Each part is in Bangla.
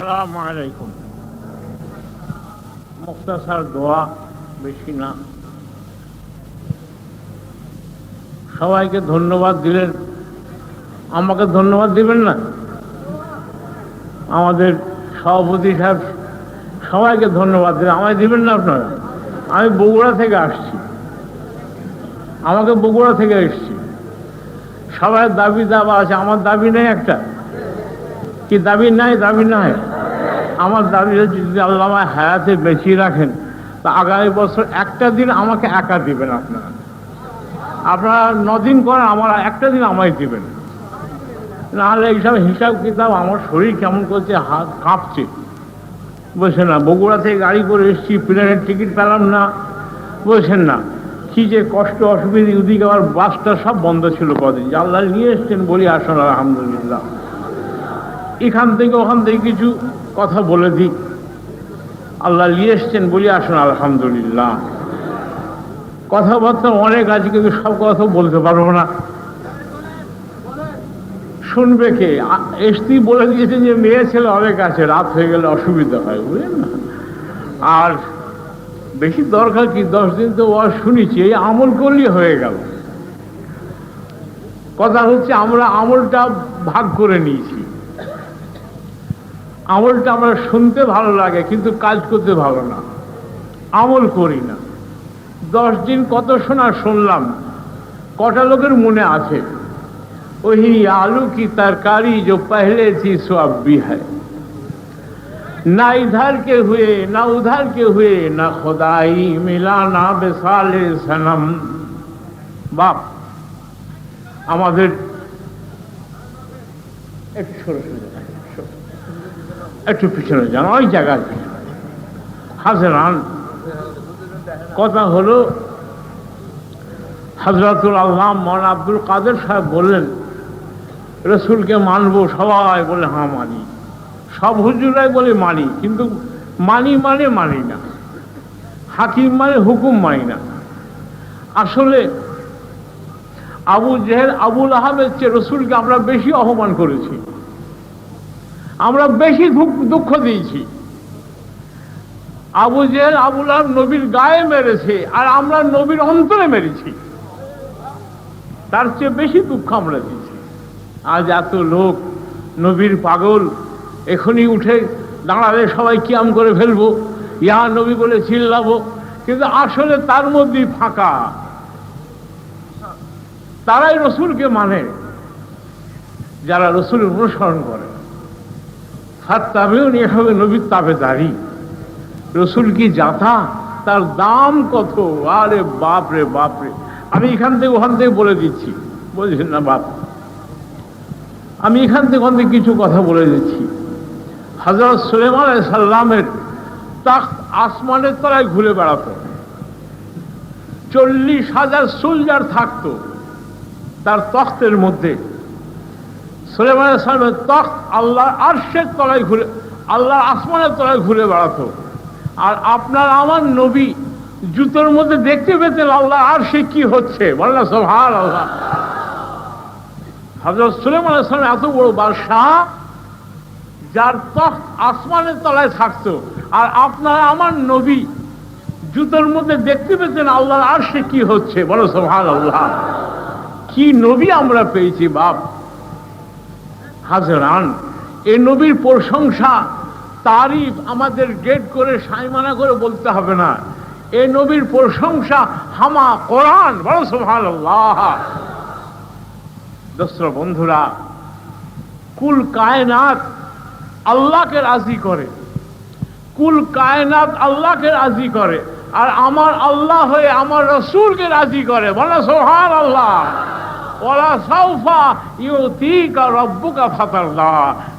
আসসালামু আলাইকুম। মুখতাসার দোয়া, বেশি না। সবাইকে ধন্যবাদ দিলেন, আমাকে ধন্যবাদ দিবেন না? আমাদের সভাপতি সাহেব সবাইকে ধন্যবাদ দিলেন, আমায় দিবেন না আপনারা? আমি বগুড়া থেকে আসছি, আমাকে বগুড়া থেকে এসছি। সবাই দাবি দাবা আছে, আমার দাবি নেই একটা? কি দাবি নাই? দাবি নাই। আমার দাবি হচ্ছে যদি আল্লাহ আমায় হায়াতে বেঁচিয়ে রাখেন তা আগামী বছর একটা দিন আমাকে একা দিবেন। আপনারা 9 দিন করেন, আমার একটা দিন আমায় দিবেন। নাহলে এইসব হিসাব কিতাব আমার শরীর কেমন করছে, হাত কাঁপছে, বুঝছেন না? বগুড়া থেকে গাড়ি করে এসেছি, প্লেনের টিকিট পেলাম না, বুঝছেন না? কি যে কষ্ট অসুবিধা। ওদিকে আবার বাসটা সব বন্ধ ছিল কদিন, যে আল্লাহ নিয়ে এসছেন বলি আসুন আলহামদুলিল্লাহ। এখান থেকে ওখান থেকে কিছু কথা বলে দিই, আল্লাহ নিয়ে এসছেন বলি আসুন আলহামদুলিল্লাহ। কথাবার্তা অনেক আছে, কিন্তু সব কথা বলতে পারবো না। শুনবে কে? এসতি বলে দিয়েছেন যে মেয়ে ছেলে অনেক আছে, রাত হয়ে গেলে অসুবিধা হয়, বুঝলেন না? আর বেশি দরকার কি, 10 দিন তো ওয়াজ শুনেছি, এই আমল করলেই হয়ে গেল। কথা হচ্ছে আমরা আমলটা ভাগ করে নিয়েছি। আমলটা আমরা শুনতে ভালো লাগে, কিন্তু কাজ করতে ভালো না, আমল করি না। 10 দিন কত শোনা শুনলাম, কটা লোকের মনে আছে? वही आलू की तरकारी जो पहले थी सो अब भी है, ना इधर के हुए ना उधर के हुए, ना खुदाई मिला ना बेसाले सनम। बाप আমাদের একটু পিছনে যান, ওই জায়গায় হাজরান। কথা হলো, হযরতুল আল্লামা মওলানা আব্দুল কাদের সাহেব বললেন রসুলকে মানবো। সবাই বলে হ্যাঁ মানি, সব হুজুরাই বলে মানি, কিন্তু মানি মানে মানি না, হাকিম মানে হুকুম মানি না। আসলে আবু জেহেল আবুল আহাবের চেয়ে রসুলকে আমরা বেশি অপমান করেছি, আমরা বেশি দুঃখ দিয়েছি। আবু জেহেল আবুল আহাব নবীর গায়ে মেরেছে, আর আমরা নবীর অন্তরে মেরেছি, তার চেয়ে বেশি দুঃখ আমরা দিয়েছি। আজ এত লোক নবীর পাগল, এখনই উঠে দাঁড়ালে সবাই কিয়াম করে ফেলবো, ইয়া নবী বলে চিল্লাবো, কিন্তু আসলে তার মধ্যেই ফাঁকা। তারাই রসুলকে মানে যারা রসুল অনুসরণ করে। ফাত্তাবিউনি হবে নবীর তাবেদারি। রসুল কি জাতা, তার দাম কত! আরে বাপ রে বাপ রে! আমি এখান থেকে ওখান থেকে বলে দিচ্ছি, বলছেন না বাপ? আমি এখান থেকে ওখান থেকে কিছু কথা বলে দিচ্ছি। হযরত সুলাইমান আলাইহিস সালামের তখত আসমানের তলায় ঘুরে বেড়াতো, 40,000 সোলজার থাকতো তার তখতের মধ্যে। সুলাইমান আলাইহিস সালামের তখত আল্লাহর আরশের তলায় ঘুরে, আল্লাহর আসমানের তলায় ঘুরে বেড়াতো। আর আপনার আমার নবী জুতোর মধ্যে দেখতে পেতেন আল্লাহ আরশে কি হচ্ছে, বলেন সুবহানাল্লাহ। হযরত সুলাইমান আলাইহিস সালাম এত বড় বাদশাহ, যার তখত আসমানের তলায় থাকতো, আর আপনার আমার নবী জুতোর মধ্যে দেখতে পেতেন আল্লাহর আরশে কি হচ্ছে, বলো সুবহানাল্লাহ। কি নবী আমরা পেয়েছি বাপ! হাজরান, এই নবীর প্রশংসা তারিফ আমাদের গেট করে সাইমানা করে বলতে হবে না। এই নবীর প্রশংসা হামা কোরআন, বলো সুবহানাল্লাহ। দোস্ত বন্ধুরা, কুল কায়নাত আল্লাহকে রাজি করে, কুল কায়নাত আল্লাহকে রাজি করে, আর আমার আল্লাহ হয়ে আমার রসুলকে রাজি করে, বলো সুবহানাল্লাহ। ওয়ালা সাউফা ইউতিকা রাব্বুকা ফাতারদা।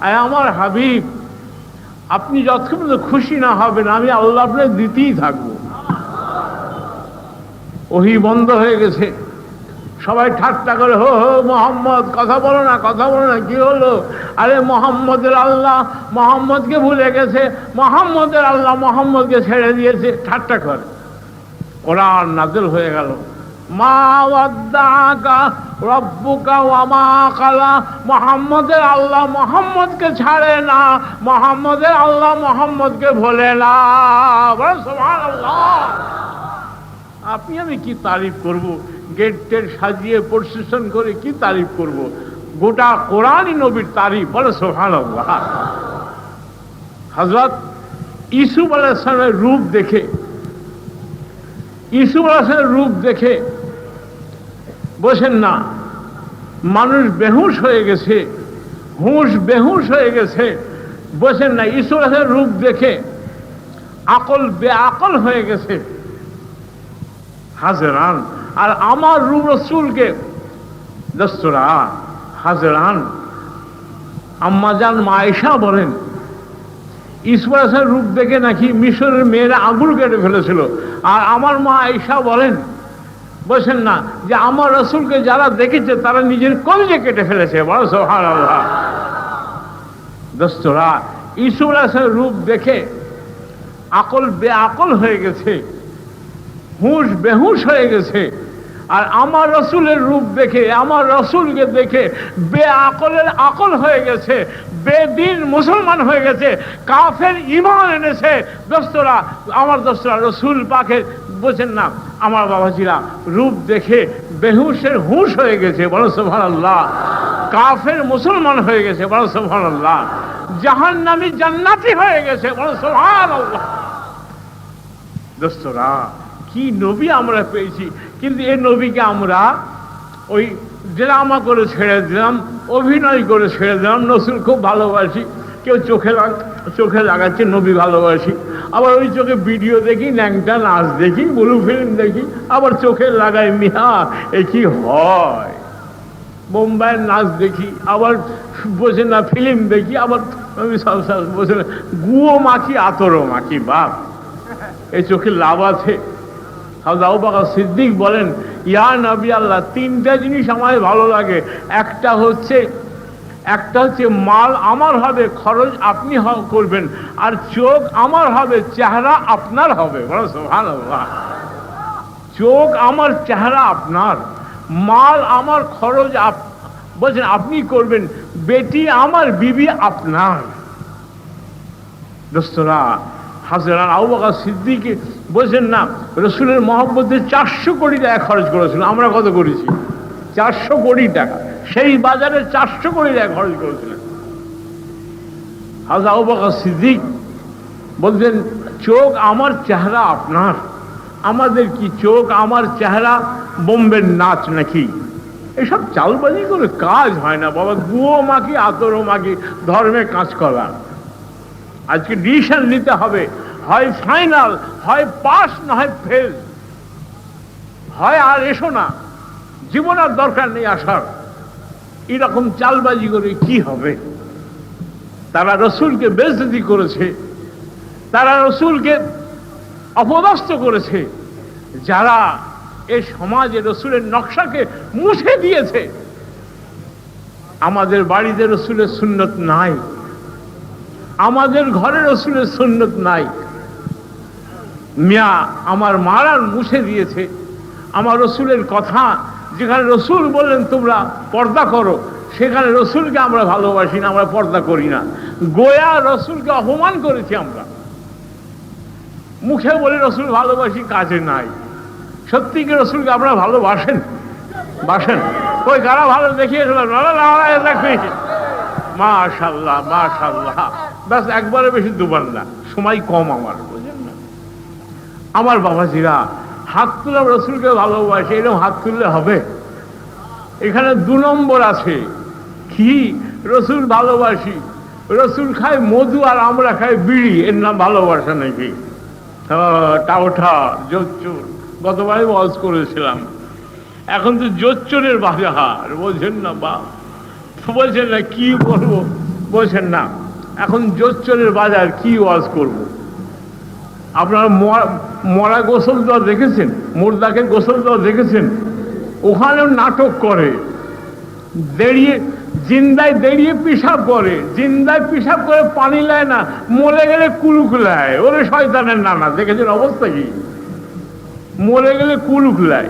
আয় আমার হাবিব, আপনি যতক্ষণ খুশি না হবেন আমি আল্লাহ আপনাকে দিতেই থাকবো। ওহী বন্ধ হয়ে গেছে, সবাই ঠাট্টা করে, হো হো মোহাম্মদ, কথা বলো না, কথা বলো না। কি হলো? আরে মোহাম্মদের আল্লাহ মোহাম্মদকে ভুলে গেছে, মোহাম্মদের আল্লাহ মোহাম্মদকে ছেড়ে দিয়েছে, ঠাট্টা করে। কোরআন নাযিল হয়ে গেল, মা ওয়াদ্দাকা রব্বুকা ওয়া মা ক্বালা, মুহাম্মদের আল্লাহ মুহাম্মদকে ছাড়ে না, মুহাম্মদের আল্লাহ মুহাম্মদকে ভোলে না। বলেন সুবহানাল্লাহ। আপনি আমি কি তারিফ করব? গেটের সাজিয়ে প্রসেশন করে কি তারিফ করব? গোটা কোরআনই নবীর তারিফ। বলে সুবহানাল্লাহ। হযরত ইউসুফ আলাইহিস সালামের রূপ দেখে, ইউসুফ আলাইহিস সালামের রূপ দেখে বসেন না, মানুষ বেহুশ হয়ে গেছে, হুঁশ বেহুশ হয়ে গেছে, বসেন না। ইউসুফ আলাইহিস সালামের রূপ দেখে আকল বেআকল হয়ে গেছে। হাজরান, আর আমার রূপ রসুলকে দোস্তরা হাজরান, আম্মাজান মা আয়েশা বলেন ইউসুফ আলাইহিস সালামের রূপ দেখে নাকি মিশরের মেয়েরা আঙুল কেটে ফেলেছিল। আর আমার মা আয়েশা বলেন, বলছেন না, যে আমার রসুলকে যারা দেখেছে তারা নিজের কলিজা কেটে ফেলেছে। বড় সুবহানাল্লাহ। দোস্তরা, ইউসুফ আলাইহিস সালামের রূপ দেখে আকল বেআকল হয়ে গেছে, হুঁশ বেহুশ হয়ে গেছে। আর আমার রসুলের রূপ দেখে, আমার রসুলকে দেখে বেআকলের আকল হয়ে গেছে, বেদিন মুসলমান হয়ে গেছে, কাফের ঈমান এনেছে। দোস্তরা, আমার দোস্তরা, রসুল পাকের বোঝেন না, আমার বাবাজিরা রূপ দেখে বেহুশের হুঁশ হয়ে গেছে। বলো সুবহানাল্লাহ। কাফের মুসলমান হয়ে গেছে। বলো সুবহানাল্লাহ। জাহান্নামী জান্নাতি হয়ে গেছে। বলো সুবহানাল্লাহ। দোস্তরা, কি নবী আমরা পেয়েছি। কিন্তু এই নবীকে আমরা ওই ড্রামা করে ছেড়ে দিলাম, অভিনয় করে ছেড়ে দিলাম। রসুল খুব ভালোবাসি, কেউ চোখে লাগাচ্ছে নবী ভালোবাসি, আবার ওই চোখে ভিডিও দেখি, ন্যাংটা নাচ দেখি, ব্লু ফিল্ম দেখি, আবার চোখে লাগাই। মিয়া, এ কি হয়? বোম্বাইয়ের নাচ দেখি, আবার বসে না ফিল্ম দেখি, আবার আমি সব বসে না গুয়ো মাখি, আতরও মাখি। বাপ, এই চোখে লাভ আছে? হযরত আবু বকর সিদ্দিক বলেন, ইয়া নবী আল্লাহ, তিনটা জিনিস আমার ভালো লাগে। একটা হচ্ছে মাল আমার হবে, খরচ আপনি করবেন, আর চোখ আমার হবে, চেহারা আপনার হবে। বলো সুবহানাল্লাহ। চোখ আমার, চেহারা আপনার, মাল আমার, খরচ বলছেন আপনি করবেন, বেটি আমার, বিবি আপনার। দোস্তরা হাজরান, আবু বকর সিদ্দিক বলছেন না, রসুলের মহব্বতে 400 কোটি টাকা খরচ করেছিল। আমরা কত করেছি? 400 কোটি টাকা। সেই বাজারে 400 কোটি টাকা খরচ করেছিলেন হযরত আবু বকর সিদ্দিক। বলছেন চোখ আমার, চেহারা আপনার। আমাদের কি চোখ আমার, চেহারা বোম্বের নাচ নাকি? এসব চালবাজি করে কাজ হয় না বাবা। গুয়ো মাখি, আতরও মাখি, ধর্মে কাজ করা। আজকে ডিসিশন নিতে হবে, হয় ফাইনাল, হয় পাস, না হয় ফেল, হয় আর এসো না, জীবন আর দরকার নেই আসার। এরকম চালবাজি করে কি হবে? তারা রসুলকে বেইজ্জতি করেছে, তারা রসুলকে অপদস্থ করেছে। যারা এই সমাজে রসুলের নকশাকে মুছে দিয়েছে। আমাদের বাড়িতে রসুলের সুন্নত নাই, আমাদের ঘরে রসুলের সুন্নত নাই। মিয়া, আমার মারা মুছে দিয়েছে আমার রসুলের কথা। যেখানে রসুল বললেন তোমরা পর্দা করো, সেখানে রসুলকে আমরা ভালোবাসি না, আমরা পর্দা করি না। গোয়া রসুলকে অপমান করেছি আমরা। মুখে বলে রসুল ভালোবাসি, কাজে নাই। সত্যিকে রসুলকে আপনারা ভালোবাসেন? বাসেন? ওই কারা ভালো দেখিয়েছিল? মাশাআল্লাহ, মাশাআল্লাহ। ব্যাস, একবারে বেশি, দুবার না। সময় কম আমার, বুঝলেন না? আমার বাবাজিরা, হাত তুলে রসুলকে ভালোবাসে, এরকম হাত তুললে হবে? এখানে 2 নম্বর আছে। কি? রসুল ভালোবাসি, রসুল খায় মধু আর আমরা খাই বিড়ি, এর নাম ভালোবাসা নাকি? টাউঠা, জোচ্চুর, গতবারে ওয়াজ করেছিলাম। এখন তো জোচ্চুরের বাজার, বলছেন না? বা বলছেন না, কি বলবো? বলছেন না, এখন জোচ্চুরের বাজার, কি ওয়াজ করব? আপনারা মরা গোসল দেওয়া দেখেছেন? মুর্দাকে গোসল দেওয়া দেখেছেন? ওখানেও নাটক করে, দাঁড়িয়ে জিন্দায় দাঁড়িয়ে পিসাব করে, জিন্দায় পিসাব করে পানি লায় না, মরে গেলে কুলুকুলায়। ওরে শয়তানের নানা, দেখেছেন অবস্থা কি? মরে গেলে কুলুকুলায়।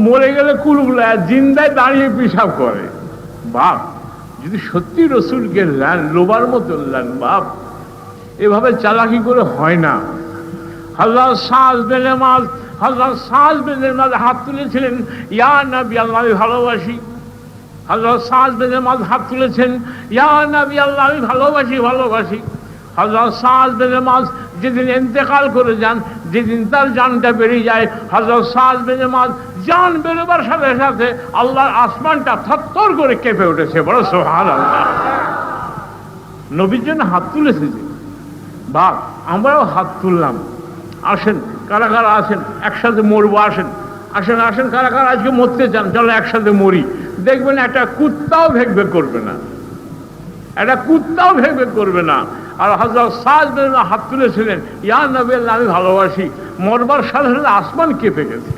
মরে গেলে কুলগুলা জিন্দায় দাঁড়িয়ে পেশাব করে। বাপ যদি সত্যি রসুলকে নেন, লোবার মতো নেন বাপ, এভাবে চালাকি করে হয় না। হযরত সাদ বিন মুআয, হযরত সাদ বিন মুআয হাত তুলেছিলেন, ইয়া নবী আল্লাহ আমি ভালোবাসি। হযরত সাদ বিন মুআয হাত তুলেছেন, ইয়া নবী আল্লাহ আমি ভালোবাসি ভালোবাসি। হযরত সাদ বিন মুআয যেদিন ইন্তেকাল করে যান, যেদিন তার জানটা বেরিয়ে যায়, হযরত সাদ বিন মুআয জান বেরোবার সাথে সাথে আল্লাহর আসমানটা থরথর করে কেঁপে উঠেছে। বড় সুবহানাল্লাহ। নবীর জন্য হাত তুলেছে যে বাপ, আমরাও হাত তুললাম। আসেন কারা কারা আছেন, একসাথে মরবো, আসেন আসেন আসেন, কারা কারা আজকে মরতে চান, চলো একসাথে মরি। দেখবেন একটা কুত্তাও ভেগভেগ করবে না, একটা কুত্তাও ভেগভেগ করবে না। আর হযরত সাদ বিন মুআয হাত তুলেছিলেন, ইয়া নবী আল্লাহ আমি ভালোবাসি। মরবার সাথে সাথে আসমান কেঁপে গেছে।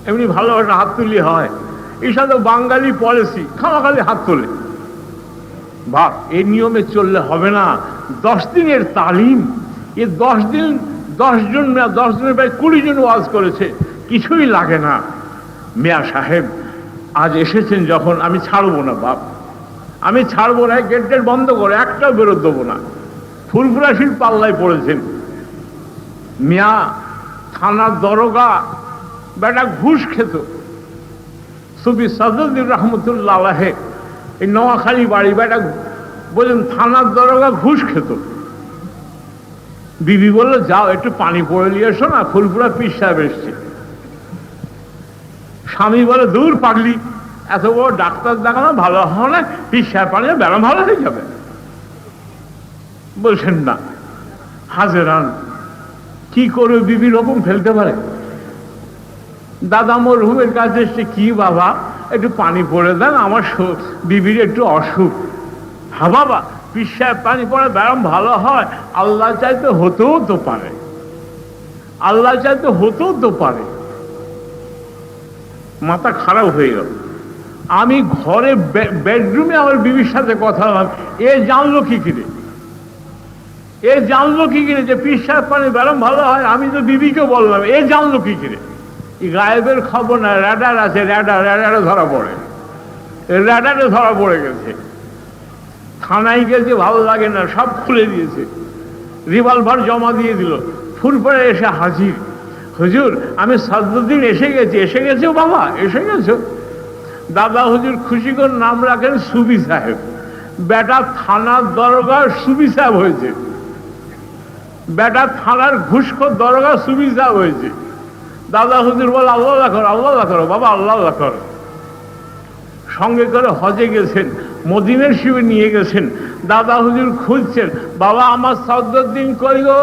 এমনি ভালোবাসা হাত তুললে হয়? এটা তো বাঙালি পলিসি, খামাখালি হাত তোলে। বাপ এই নিয়মে চললে হবে না। 10 দিনের তালিম, এ 10 দিন 10 জন, 10 দিনের প্রায় 20 জন ওয়াজ করেছে, কিছুই লাগে না। মিয়া সাহেব আজ এসেছেন যখন, আমি ছাড়বো না বাপ, আমি ছাড়বো না। গেট বন্ধ করে একটাও বেরোত দেবো না। ফুরফুরাশির পাল্লায় পড়েছেন। মিয়া থানার দরোগা বেটা ঘুষ খেত। সুফি সাদুদ্দিন রহমতুল্লাহ আলাইহি এই নোয়াখালী বাড়ি, বেটা বললেন থানার দরোগা ঘুষ খেত। বিবি বললো যাও একটু পানি পড়ে নিয়ে এসো না, ফুলপুরা পীর সাহেব এসছে। স্বামী বলে দূর পাগলি, এত বড় ডাক্তার দেখানো ভালো হয় না, পীর সাহেব পানি ব্যারাম ভালো হয়ে যাবে। বলছেন না হাজেরান কি করবে, বিবির হুকুম ফেলতে পারে? দাদা মরহুমের কাছে এসছে, কি বাবা একটু পানি পড়ে দেন, আমার বিবির একটু অসুখ। হ্যাঁ বাবা, পীর সাহেব পানি পড়ে ব্যারাম ভালো হয়, আল্লাহ চাইতে হতেও তো পারে, আল্লাহ চাইতে হতেও তো পারে। মাথা খারাপ হয়ে গেল। আমি ঘরে বেডরুমে আমার বিবির সাথে কথা বললাম, এ জানলো কি কিরে, এ জানলো কি কিরে যে পীর সাহেব পানি ব্যারাম ভালো হয়? আমি তো বিবিকে বললাম, এ জানলো কি কিরে? গায়েবের খবর না, র্যাডার আছে, র্যাডারে ধরা পড়ে, র্যাডারে ধরা পড়ে গেছে। থানায় গেছে, ভালো লাগে না, সব খুলে দিয়েছে, রিভলভার জমা দিয়ে দিল। ফুরফুরে এসে হাজির, হুজুর আমি সাদুদ্দিন এসে গেছি। এসে গেছো বাবা, এসে গেছো? দাদা হুজুর খুশি করে নাম রাখেন সুবি সাহেব। বেটা থানার দরগা সুবি সাহেব হয়েছে, বেটা থানার ঘুষখোর দরগা সুবি সাহেব হয়েছে। দাদা হুজুর বলে আল্লাহ করো, আল্লাহ করো বাবা, আল্লাহ করো। সঙ্গে করে হজে গেছেন, মদিনার শিবে নিয়ে গেছেন। দাদা হুজুর খুঁজছেন, বাবা আমার সাদুদ্দিন কই গো,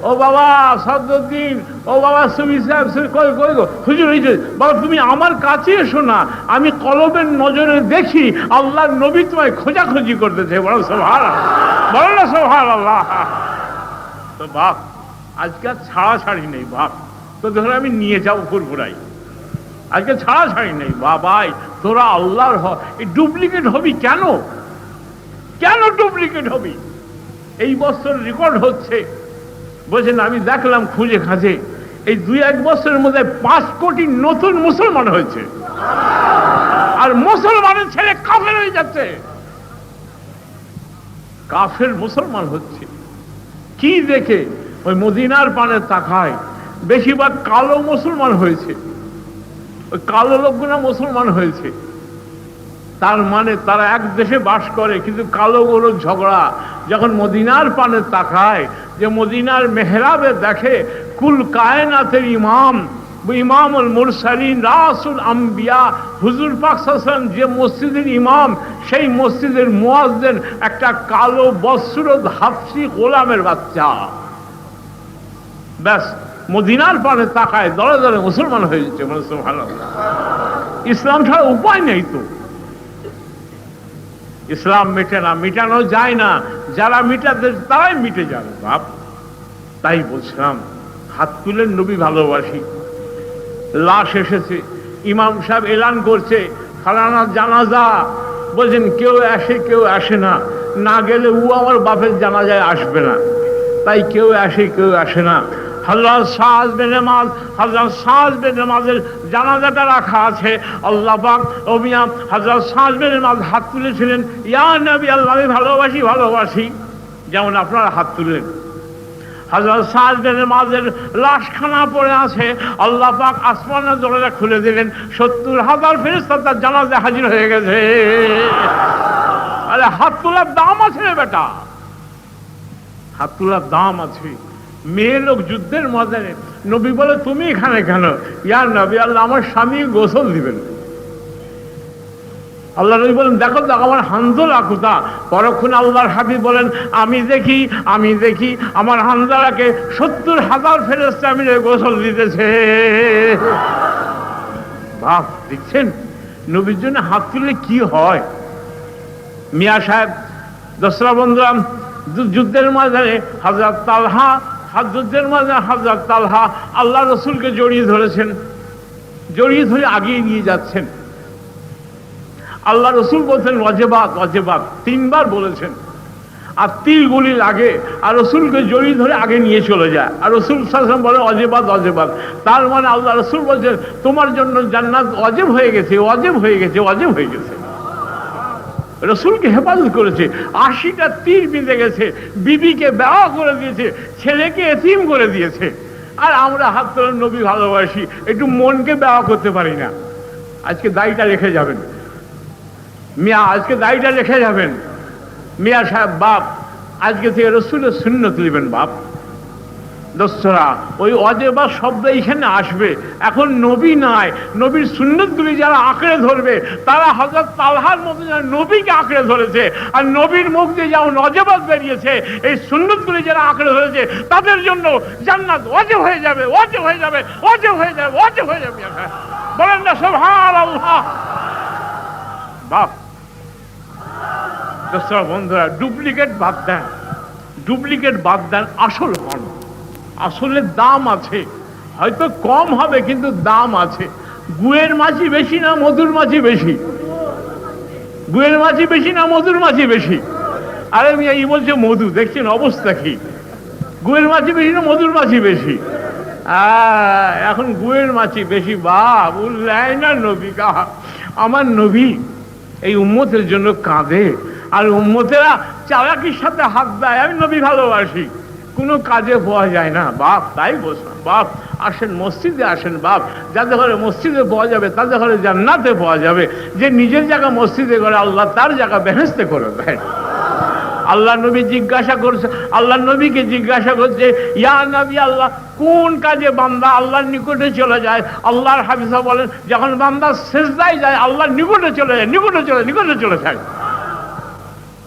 ও বাবা সাদুদ্দিন, ও বাবা সুবি সাহেব কই কই গো। হুজুর এই যে বাবা তুমি আমার কাছে এসো না, আমি কলবের নজরে দেখি আল্লাহর নবী তোমায় খোঁজাখুঁজি করতেছে। বড় সুবহানাল্লাহ, বড় না সুবহানাল্লাহ। তো বাপ আজকে ছাড়াছাড়ি নেই বাপ, তো ধরে আমি নিয়ে যাবো ফুরফুরাই, আজকে ছাড়াছাড়ি নেই বাবাই। তোরা আল্লাহর এই ডুপ্লিকেট হবি কেন? কেন ডুপ্লিকেট হবি? এই বছর রেকর্ড হচ্ছে, বলছেন আমি দেখলাম খুঁজে খাঁজে, এই 2-1 বছরের মধ্যে 5 কোটি নতুন মুসলমান হয়েছে, আর মুসলমানের ছেলে কাফের হয়ে যাচ্ছে, কাফের মুসলমান হচ্ছে। কি দেখে? ওই মদিনার পানে তাকায়, বেশিরভাগ কালো মুসলমান হয়েছে, ওই কালো লোকগুলো মুসলমান হয়েছে। তার মানে তারা এক দেশে বাস করে, কিন্তু কালো গরুর ঝগড়া। যখন মদিনার পানে তাকায়, যে মদিনার মেহরাবে দেখে কুল কায়নাতের ইমাম, ইমামুল মুরসালিন রাসুল আম্বিয়া হুজুর পাক সাল্লাল্লাহু আলাইহি ওয়াসাল্লাম যে মসজিদের ইমাম, সেই মসজিদের মুয়াজ্জিন একটা কালো বস্ত্রধ হাফসি গোলামের বাচ্চা। ব্যাস মদিনার পানে তাকায়, দলে দলে মুসলমান হয়ে যাচ্ছে। সুবহানাল্লাহ। ইসলাম ছাড়া উপায় নেই তো, ইসলাম মেটে না, মিটানো যায় না। যারা মিটাতে তারাই মিটে যাবে বাপ। তাই বলছিলাম হাত তুলে নবী ভালোবাসি। লাশ এসেছে, ইমাম সাহেব এলান করছে ফালানা জানাজা, বলছেন কেউ আসে কেউ আসে না, না গেলে ও আমার বাপের জানাজায় আসবে না, তাই কেউ আসে কেউ আসে না। হযরত সাদ বিন মুআয, হযরত সাদ বিন মুআযের জানাজাটা রাখা আছে। আল্লাহ পাক ওমিয়া হযরত সাদ বিন মুআয হাত তুলেছিলেন, ইয়া নবী আল্লাহ, আমি ভালোবাসি ভালোবাসি, যেমন আপনারা হাত তুললেন। হযরত সাদ বিন মুআযের লাশখানা পড়ে আছে, আল্লাহ পাক আসমানের দরজা খুলে দিলেন, ৭০,০০০ ফেরেশতা তার জানাজায় হাজির হয়ে গেছে। আরে হাত তোলার দাম আছে রে বেটা, হাত তোলার দাম আছে। মেয়ে লোক যুদ্ধের ময়দানে, নবী বলে তুমি এখানে কেন? ইয়া নবী আল্লাহ, আমার স্বামী গোসল দিবেন। আল্লাহ নবী বলেন দেখো দেখো আমার হানজালা কোথা? পরক্ষণে আল্লাহর হাবিব বলেন আমি দেখি আমার হানজালাকে ৭০,০০০ ফেরেশতা মিলে গোসল দিতেছে। বাপ, দেখছেন নবীর জন্য হাত তুললে কি হয়। মিয়া সাহেব, দোসরা বন্ধুরা, যুদ্ধের ময়দানে হযরত তালহা, যুদ্ধের ময়দানে হযরত তালহা আল্লাহ রসুলকে জড়িয়ে ধরেছেন, জড়িয়ে ধরে আগিয়ে নিয়ে যাচ্ছেন। আল্লাহ রসুল বলছেন ওয়াজিবাত ওয়াজিবাত, ৩ বার বলেছেন। আর তীর গুলি লাগে আর রসুলকে জড়িয়ে ধরে আগে নিয়ে চলে যায়, আর রসুল সাল্লাল্লাহু আলাইহি ওয়াসাল্লাম বলে ওয়াজিবাত ওয়াজিবাত। তার মানে আল্লাহ রসুল বলছেন তোমার জন্য জান্নাত ওয়াজিব হয়ে গেছে, ওয়াজিব হয়ে গেছে, ওয়াজিব হয়ে গেছে। রসুলকে হেফাজত করেছে, ৮০টা তীর বিঁধে গেছে, বিবিকে বিবাহ করে দিয়েছে, ছেলেকে এতিম করে দিয়েছে। আর আমরা হাত তোলার নবী ভালোবাসি, একটু মনকে বিবাহ করতে পারি না। আজকে দায়ীটা রেখে যাবেন মিয়া, আজকে দায়ীটা রেখে যাবেন মিয়া সাহেব। বাপ, আজকে থেকে রসুলের সুন্নত নেবেন বাপ। দোস্তরা, ওই অজেবা শব্দ এইখানে আসবে। এখন নবী নাই, নবীর সুন্নতগুলি যারা আঁকড়ে ধরবে তারা হযরত তালহার মতো যারা নবীকে আঁকড়ে ধরেছে, আর নবীর মুখ দিয়ে যেমন অজেবাত বেরিয়েছে, এই সুন্নতগুলি যারা আঁকড়ে ধরেছে তাদের জন্য জান্নাত ওয়াজিব হয়ে যাবে, ওয়াজিব হয়ে যাবে, ওয়াজিব হয়ে যাবে, ওয়াজিব হয়ে যাবে। বলেন না সুবহানাল্লাহ। বাপ, দোস্তরা বন্ধুরা, ডুপ্লিকেট বাদ দেন, ডুপ্লিকেট বাদ দেন, আসল হন। আসলে দাম আছে, হয়তো কম হবে কিন্তু দাম আছে। গুয়ের মাছি বেশি না মধুর মাছি বেশি? গুয়ের মাছি বেশি না মধুর মাছি বেশি? আরে মিয়া, ই বলছে মধু, দেখছেন অবস্থা কি? গুয়ের মাছি বেশি না মধুর মাছি বেশি? এখন গুয়ের মাছি বেশি। বাপ, উল্লাই না নবী কাহা। আমার নবী এই উম্মতের জন্য কাঁদে, আর উম্মতেরা চালাকির সাথে হাত দেয়। আমি নবী ভালোবাসি, কোনো কাজে পাওয়া যায় না বাপ, তাই বললাম বাপ আসেন মসজিদে, আসেন বাপ। যাদের ঘরে মসজিদে পাওয়া যাবে তাদের ঘরে জান্নাতে পাওয়া যাবে। যে নিজের জায়গা মসজিদে করে, আল্লাহ তার জায়গা বেহেশতে করে দেয়। আল্লাহ নবী জিজ্ঞাসা করছে, আল্লাহ নবীকে জিজ্ঞাসা করছে, ইয়া নবী আল্লাহ, কোন কাজে বান্দা আল্লাহর নিকটে চলে যায়? আল্লাহর হাবিব বলেন যখন বান্দা সিজদায় যায় আল্লাহর নিকটে চলে যায়, নিকটে চলে যায়।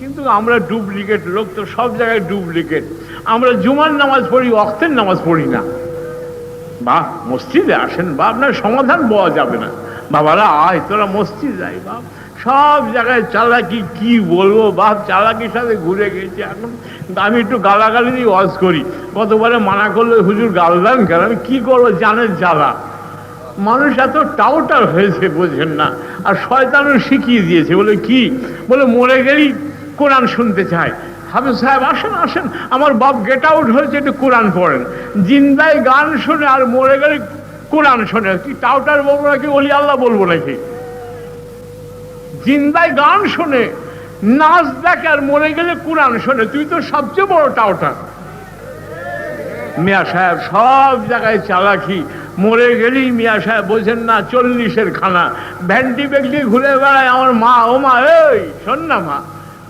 কিন্তু আমরা ডুপ্লিকেট লোক, তো সব জায়গায় ডুপ্লিকেট। আমরা জুমার নামাজ পড়ি, ওয়াক্তের নামাজ পড়ি না। বাপ, মসজিদে আসেন বাপ, আপনার সমাধান পাওয়া যাবে না। বাবারা আয়, তোরা মসজিদ যাই বাপ। সব জায়গায় চালাকি, কি বলবো বাপ, চালাকির সাথে ঘুরে গেছি। এখন আমি একটু গালাগালি দিয়ে ওয়াজ করি, কতবারে মানা করলে হুজুর গাল দেন কেন? আমি কি করবো, জানের জ্বালা। মানুষ এত টাউটার হয়েছে বোঝেন না। আর শয়তানও শিখিয়ে দিয়েছে, বলে কি বলে মরে গেলেই কোরআন শুনতে চায়। হাফেজ সাহেব আসেন আসেন, আমার বাপ গেট আউট হয়েছে, একটু কোরআন পড়েন। জিন্দায় গান শোনে আর মরে গেলে কোরআন শোনে। কি টাউটার বলবো নাকি ওলি আল্লাহ বলবো নাকি? জিন্দায় গান শোনে, নাচ দেখে, আর মরে গেলে কোরআন শোনে। তুই তো সবচেয়ে বড় টাউটার। মিয়া সাহেব সব জায়গায় চালাকি। মরে গেলেই মিয়া সাহেব বোঝেন না 40-এর খানা, ভ্যান্টি ব্যাগ দিয়ে ঘুরে বেড়ায়। আমার মা, ও মা, এই শোন না মা,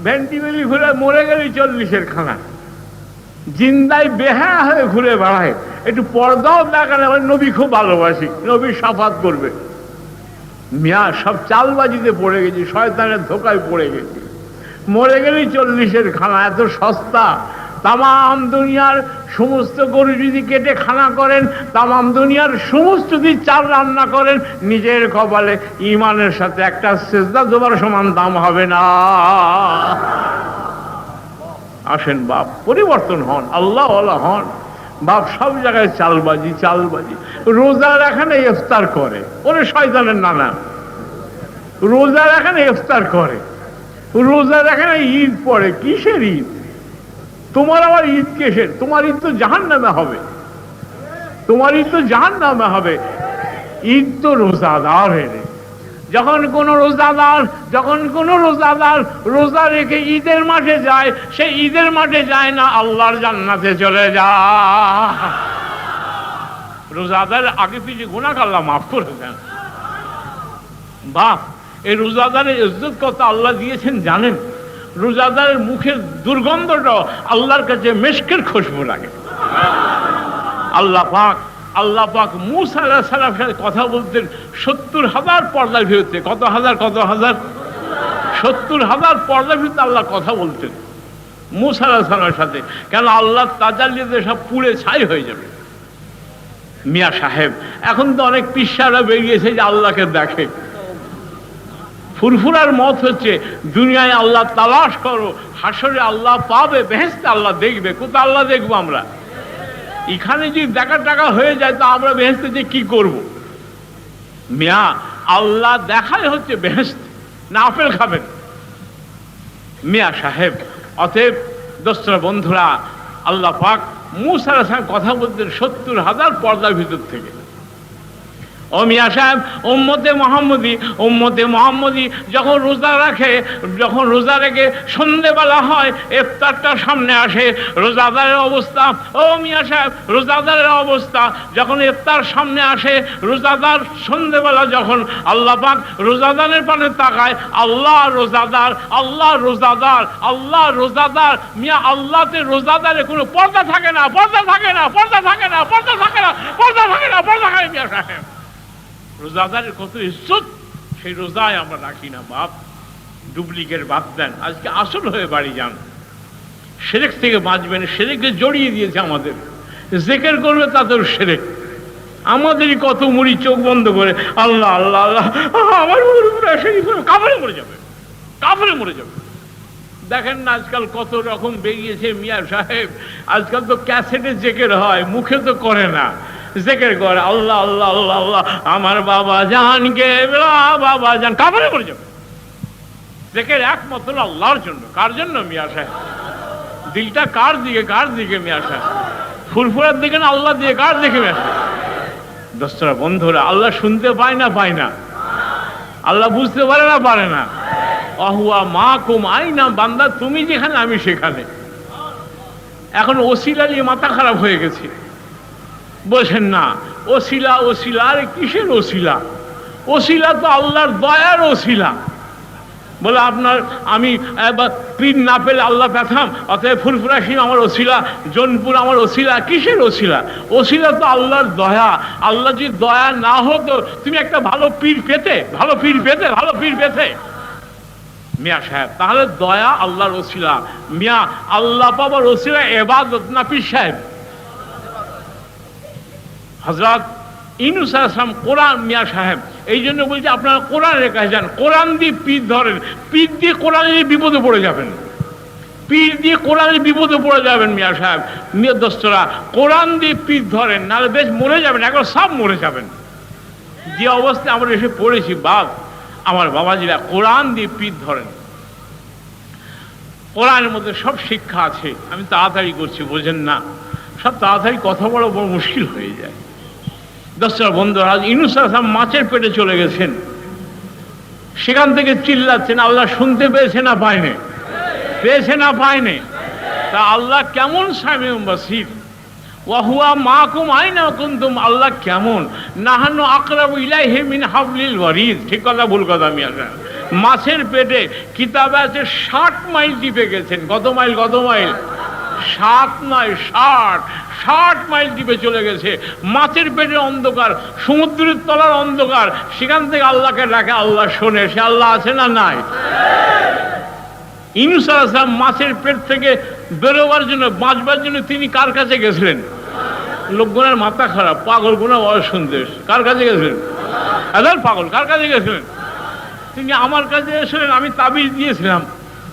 ভ্যান্টি ব্যাগ ঘুরে মরে গেলেই 40-এর খানা। জিন্দায় বেহা হয়ে ঘুরে বেড়ায়। একটু পর্দাও দেখালে আমার নবী খুব ভালোবাসি, নবী সাফাত করবে। মিয়া সব চালবাজিতে পড়ে গেছি, শয়তানের ধোকায় পড়ে গেছি। মরে গেলেই 40-এর খানা, এত সস্তা। তামাম দুনিয়ার সমস্ত গরু যদি কেটে খানা করেন, তামাম দুনিয়ার সমস্ত যদি চাল রান্না করেন, নিজের কপালে ইমানের সাথে একটা সেজদা দেবার সমান দাম হবে না। আসেন বাপ, পরিবর্তন হন, আল্লাহ ওয়ালা হন বাপ। সব জায়গায় চালবাজি, চালবাজি। রোজা রাখানে ইফতার করে, ওরে শয়তানের নানা। রোজা রাখানে ইফতার করে, রোজা রাখানে ঈদ পড়ে। কিসের ঈদ? তোমার আবার ঈদ কিসের? তোমার ঈদ তো জাহান্নামে হবে। তোমারই তো জাহান্নামে হবে। ঈদ তো রোজাদারের। যখন কোনো রোজাদার রোজা রেখে ঈদের মাঠে যায়, সে ঈদের মাঠে যায় না, আল্লাহর জান্নাতে চলে যায়। রোজাদার আগে পিছিয়ে গুনাহ আল্লাহ মাফ করে দেন। বাপ, এই রোজাদারের ইজ্জত কত আল্লাহ দিয়েছেন জানেন? রোজাদারের মুখের দুর্গন্ধটা আল্লাহর কাছে মেশকের খুশবু লাগে। আল্লাহ পাক মূসা আলাইহিস সালামের সাথে কথা বলতেন 70,000 পর্দার ভিতরে। কত হাজার 70,000 পর্দার ভিতরে আল্লাহ কথা বলতেন মূসা আলাইহিস সালামের সাথে। কেন? আল্লাহ তাজাল্লিতে সব পুড়ে ছাই হয়ে যাবে। মিয়া সাহেব, এখন তো অনেক পিসারা বেরিয়েছে যে আল্লাহকে দেখে। ফুরফুরার মত হচ্ছে দুনিয়ায় আল্লাহ তালাশ করো, হাসরে আল্লাহ পাবে, বেহেশতে আল্লাহ দেখবে। কোথায় আল্লাহ দেখবো আমরা? এখানে যদি দেখা টাকা হয়ে যায় তো আমরা বেহেশতে যে কি করব? মিয়া, আল্লাহ দেখাই হচ্ছে বেহেশত, না আপেল খাবেন? মিয়া সাহেব, অতএব দোস্তরা বন্ধুরা, আল্লাহ পাক মূসা আলাইহিস সালাম কথা বলতেন 70,000 পর্দার ভিতর থেকে। ও মিয়া সাহেব, উম্মতে মুহাম্মদী যখন রোজা রেখে সন্ধ্যেবেলা হয়, ইফতারটা সামনে আসে, রোজাদারের অবস্থা, ও মিয়া সাহেব রোজাদারের অবস্থা, যখন ইফতার সামনে আসে, রোজাদার সন্ধ্যেবেলা যখন আল্লাহ পাক রোজাদারের পানে তাকায়, আল্লাহ রোজাদার। মিয়া, আল্লাহতে রোজাদারে কোনো পর্দা থাকে না মিয়া সাহেব। রোজাদারের কত ইজ্জত, সেই রোজায় আমরা রাখি না। বাপ, ডুপ্লিকেট বাদ দেন, আজকে আসল হয়ে বাড়ি যান। শিরক থেকে বাঁচবেন। শিরকে জড়িয়ে দিয়েছে আমাদের। জিকির করবে তাদের শিরক। আমাদেরই কত মুড়ি চোখ বন্ধ করে আল্লাহ আল্লাহ আল্লাহ, আমার কাফেরে মরে যাবে। দেখেন না আজকাল কত রকম বেরিয়েছে মিয়া সাহেব। আজকাল তো ক্যাসেটে জিকির হয়, মুখে তো করে না। জিকির করে আল্লাহ আল্লাহ আল্লাহ আল্লাহ, আমার বাবা জানকে বাবা জান, কাফেরে মরে যাবে। জিকির একমাত্র আল্লাহর জন্য। কার জন্য মিয়া সাহেব? দিলটা কার দিকে মিয়া সাহেব? ফুরফুরার দিকে না আল্লাহ দিয়ে? কার দিকে মিয়া সাহেব? দোস্তরা বন্ধুরা, আল্লাহ শুনতে পায় না? আল্লাহ বুঝতে পারে না? আহুয়া মা কুম আইনা, বান্দা তুমি যেখানে আমি সেখানে। এখন ওসিলা নিয়ে মাথা খারাপ হয়ে গেছে। বলছেন না ওসিলা, আরে কিসের ওসিলা? ওসিলা তো আল্লাহর দয়ার ওসিলা। বলে আমি পীর না পেলে আল্লাহ পেতাম, অতএব ফুরফুরা শিব আমার ওসিলা, জোনপুর আমার ওসিলা। কিসের ওসিলা? ওসিলা তো আল্লাহর দয়া। আল্লাহ যদি দয়া না হতো, তুমি একটা ভালো পীর পেতে। মিয়া সাহেব, তাহলে দয়া আল্লাহর ওসিলা। মিয়া, আল্লাহ পাবার ওসিলা ইবাদত না পীর সাহেব? হযরত ইউনূস আলাইহিস সালাম কোরআন, মিয়া সাহেব এই জন্য বলছি আপনারা কোরআনের কাছে যান। কোরআন দিয়ে পীর ধরেন, পীর দিয়ে কোরআনের বিপদে পড়ে যাবেন। মিয়া সাহেব, মিয়া দোস্তরা, কোরআন দিয়ে পীর ধরেন, নাহলে বেশ মরে যাবেন, একবার সব মরে যাবেন। যে অবস্থায় আমরা এসে পড়েছি বাপ, আমার বাবাজিরা, কোরআন দিয়ে পীর ধরেন। কোরআনের মধ্যে সব শিক্ষা আছে। আমি তাড়াতাড়ি করছি, বোঝেন না? সব তাড়াতাড়ি কথা বড় মুশকিল হয়ে যায়। দোস্তরা বন্ধুরা, আজ ইউনূস আলাইহিস সালাম মাছের পেটে চলে গেছেন। সেখান থেকে চিল্লাচ্ছেন, আল্লাহ শুনতে পেয়েছে না পায়নি? তা আল্লাহ কেমন? সামিউম বাসীর। ওয়াহুয়া মাকুম আইনা কুনতুম, আল্লাহ কেমন? নাহানু আকরাবু ইলাইহি মিন হাবলিল ওয়ারিদ। ঠিক কথা ভুল কথা মিয়া সাহেব? মাছের পেটে কিতাবে আছে 60 মাইল টিপে গেছেন। কত মাইল? 7 নয়, 60 মাইল টিপে চলে গেছে। মাছের পেটের অন্ধকার, সমুদ্রের তলার অন্ধকার, সেখান থেকে আল্লাহকে ডাকে, আল্লাহ শোনে। সে আল্লাহ আছে না নাই? ইউনূস আলাইহিস সালাম মাছের পেট থেকে বেরোবার জন্য, বাঁচবার জন্য তিনি কার কাছে গেছিলেন? লোকগুনার মাথা খারাপ, পাগল গুনা অসন্দেশ। কার কাছে গেছিলেন? পাগল কার কাছে গেছিলেন? তিনি আমার কাছে এসেছিলেন। আমি তাবিজ দিয়েছিলাম,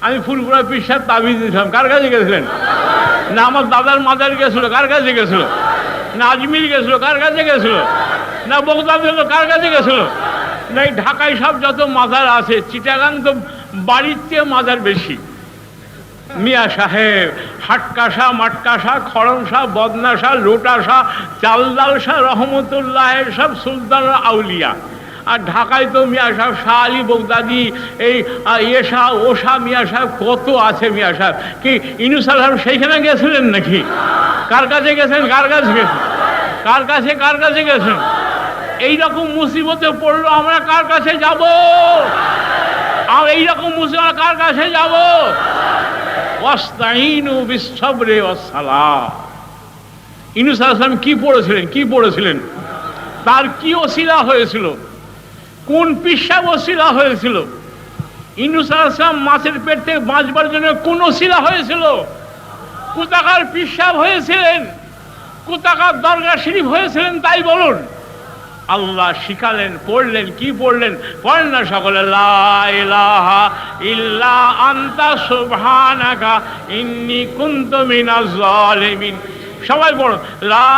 আমি ফুরফুরা পীর সাহেব তাবিজ দিয়েছিলাম। কার কাছে গেছিলেন? না আমার দাদার মাদার গেছিল। কার কাছে গেছিল? না আজমির গেছিল। কার কাছে গেছিল? না বগদাদ গেছিল। কার কাছে গেছিল? না এই ঢাকায় সব যত মাজার আছে, চিটাগাং তো বাড়ির চেয়ে মাজার বেশি। মিয়া সাহেব, হাটকাশা, মাটকাশা, খড়মশা, বদনাশা, লোটাশা, চালদালশা রহমতুল্লাহ সব সুলতান আউলিয়া। আর ঢাকায় তো মিয়া সাহেব, শাহ আলী বগদাদি, এই এশা ওষা মিয়া সাহেব কত আছে মিয়া সাহেব। কি ইউনূস সাহেব সেইখানে গেছিলেন নাকি? কার কাছে গেছেন? কার কাছে গেছেন? কার কাছে? কার কাছে গেছেন? এইরকম মুসিবতে পড়লো আমরা কার কাছে যাব? আর এইরকম মুসিবত কার কাছে যাব? ওয়াস্তাইনু বিস-সাবরি ওয়াস-সালাহ। ইউনূস আলাইহিস সালাম কি পড়েছিলেন? কি পড়েছিলেন? তার কি ওসিলা হয়েছিল? কোন পিসাব ওসিলা হয়েছিল? ইউনূস আলাইহিস সালাম মাছের পেট থেকে বাঁচবার জন্য কোন ওসিলা হয়েছিল? কোথাকার পিসাব হয়েছিলেন? কোথাকার দরগা শরীফ হয়েছিলেন তাই বলুন। আল্লাহ শিখালেন, পড়লেন, কি পড়লেন? পড়েন না সকলে, লা ইলাহা ইল্লা আনতা সুবহানাকা ইন্নী কুনতু মিনাজ জালিমিন। সবাই পড়ো, লা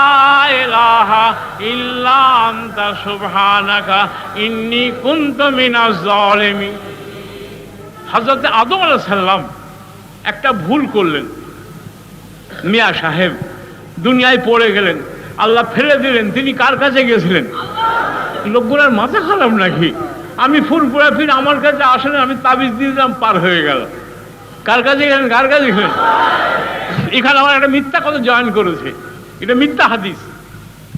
ইলাহা ইল্লা আনতা সুবহানাকা ইন্নী কুনতু মিনাজ জালিমিন। হযরত আদম আলাইহিস সালাম একটা ভুল করলেন, মিয়া সাহেব দুনিয়ায় পড়ে গেলেন, আল্লাহ ফেলে দিলেন। তিনি কার কাছে গেছিলেন? লোকগুলার মাথা খারাপ নাকি? আমি ফুরফুরা ফির আমার কাছে আসেন, আমি তাবিজ দিয়ে দিলাম, পার হয়ে গেল। কার কাছে গেলেন? কার কাছে গেলেন? এখানে আমার একটা মিথ্যা কথা জয়েন করেছে, এটা মিথ্যা হাদিস,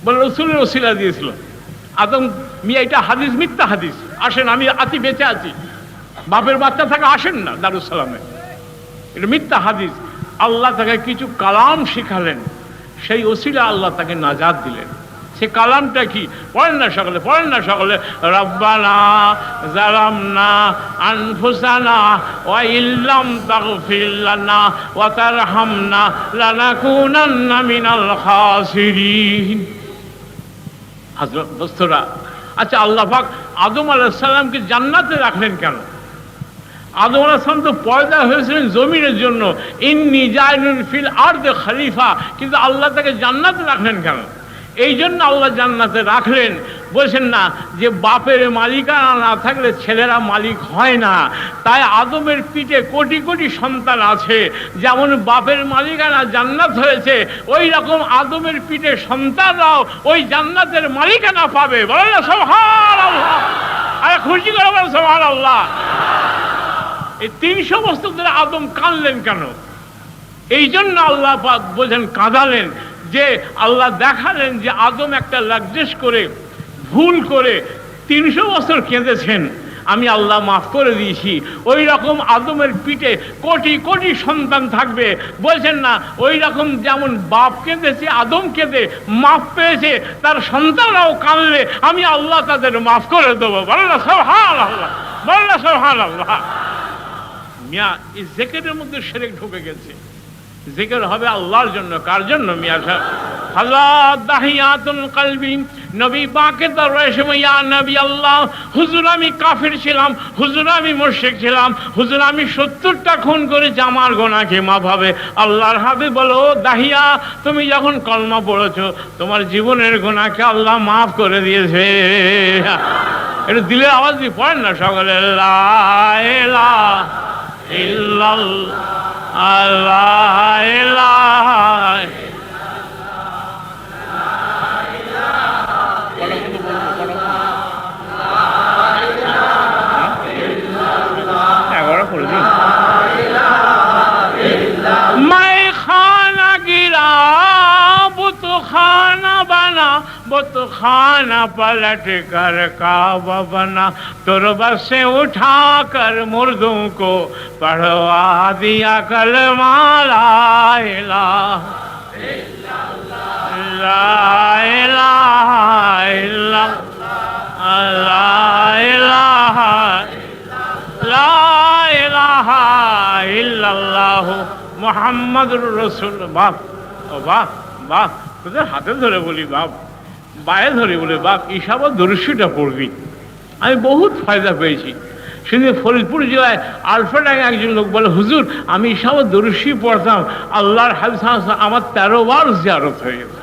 বলে রসুলের ওসিলা দিয়েছিল আদম মিয়া, এটা হাদিস, মিথ্যা হাদিস। আসেন, আমি আছি, বেঁচে আছি, বাপের বাচ্চা থাকে, আসেন না দারুস সালামে। এটা মিথ্যা হাদিস। আল্লাহ তাকে কিছু কালাম শিখালেন, সেই ওসিলা আল্লাহ তাকে নাজাত দিলেন। সে কালামটা কি? পড়েন না সকলে, পড়েন না সকলে, রব্বানা যালামনা আনফুসানা ওয়া ইল্লাম তাগফির লানা ওয়া তারহামনা লানাকুনান্না মিনাল খাসিরিন। হযরত দোস্তরা, আচ্ছা আল্লাহ পাক আদম আলাইহিস সালামকে জান্নাতে রাখলেন কেন? আদম আলাইহিস সালাম তো পয়দা হয়েছিলেন জমিনের জন্য, ইন্নী জাইলুন ফিল আরদি খলিফা, কিন্তু আল্লাহ তাকে জান্নাতে রাখলেন কেন? এই জন্য আল্লাহ জান্নাতে রাখলেন। বলছেন না যে বাপের মালিকানা না থাকলে ছেলেরা মালিক হয় না, তাই আদমের পিঠে কোটি কোটি সন্তান আছে। যেমন বাপের মালিকানা জান্নাত হয়েছে, ওই রকম আদমের পিঠে সন্তানরাও ওই জান্নাতের মালিকানা পাবে। বলেন না সুবহানাল্লাহ, আরে খুশি করে বলেন সুবহানাল্লাহ। এই 300 বছর ধরে আদম কাঁদলেন কেন? এই জন্য আল্লাহ পাক বলছেন, কাঁদালেন যে আল্লাহ দেখালেন যে আদম একটা লাজেস করে, ভুল করে 300 বছর কেঁদেছেন, আমি আল্লাহ মাফ করে দিয়েছি। ওই রকম আদমের পিঠে কোটি কোটি সন্তান থাকবে। বলছেন না, ওই রকম যেমন বাপ কেঁদেছে, আদম কেঁদে মাফ পেয়েছে, তার সন্তানরাও কাঁদলে আমি আল্লাহ তাদের মাফ করে দেবো। বলেন না সুবহানাল্লাহ, বলেন না সুবহানাল্লাহ। মিয়া এই জিকিরের মধ্যে শিরক ঢুকে গেছে। জিকির হবে আল্লাহর জন্য, কার জন্য? মিয়া সাহেব হযরত দাহিয়াতুল কলবি নবী পাকের দরবারে এসে, ইয়া নবী আল্লাহ, হুজুর আমি কাফির ছিলাম, হুজুর আমি মুশরিক ছিলাম, হুজুর আমি 70টা খুন করেছি, আমার গুনাহ কি মাফ হবে? আল্লাহর হাবিব বলো, দাহিয়া তুমি যখন কলমা পড়েছো, তোমার জীবনের গুনাহকে আল্লাহ মাফ করে দিয়েছে। এটা দিলে আওয়াজ দিয়ে পড়েন না সকলে, লা ইলাহা ইল্লাল্লাহ আল্লাহ ইলাহা। मैं खाना गिरा वो तो खाना बना, वो तो खाना पलट कर काबा बना, तुरबा से उठा कर मुर्दों को पढ़वा दिया कलमा ला इलाहा ইল্লাল্লাহ মুহাম্মাদুর রাসূলুল্লাহ। বাপ ও বাপ, বাপ তোদের হাতে ধরে বলি, বাপ বায়ে ধরে বলি, বাপ ইসাবা দরুশিটা পড়বি। আমি বহুত ফায়দা পেয়েছি। সেদিন ফরিদপুর জেলায় আলফাডাঙ্গে একজন লোক বলে, হুজুর আমি ইসাবা দরুশি পড়তাম, আল্লাহর হাবিব আমার 13 বার জিয়ারত হয়ে গেছে।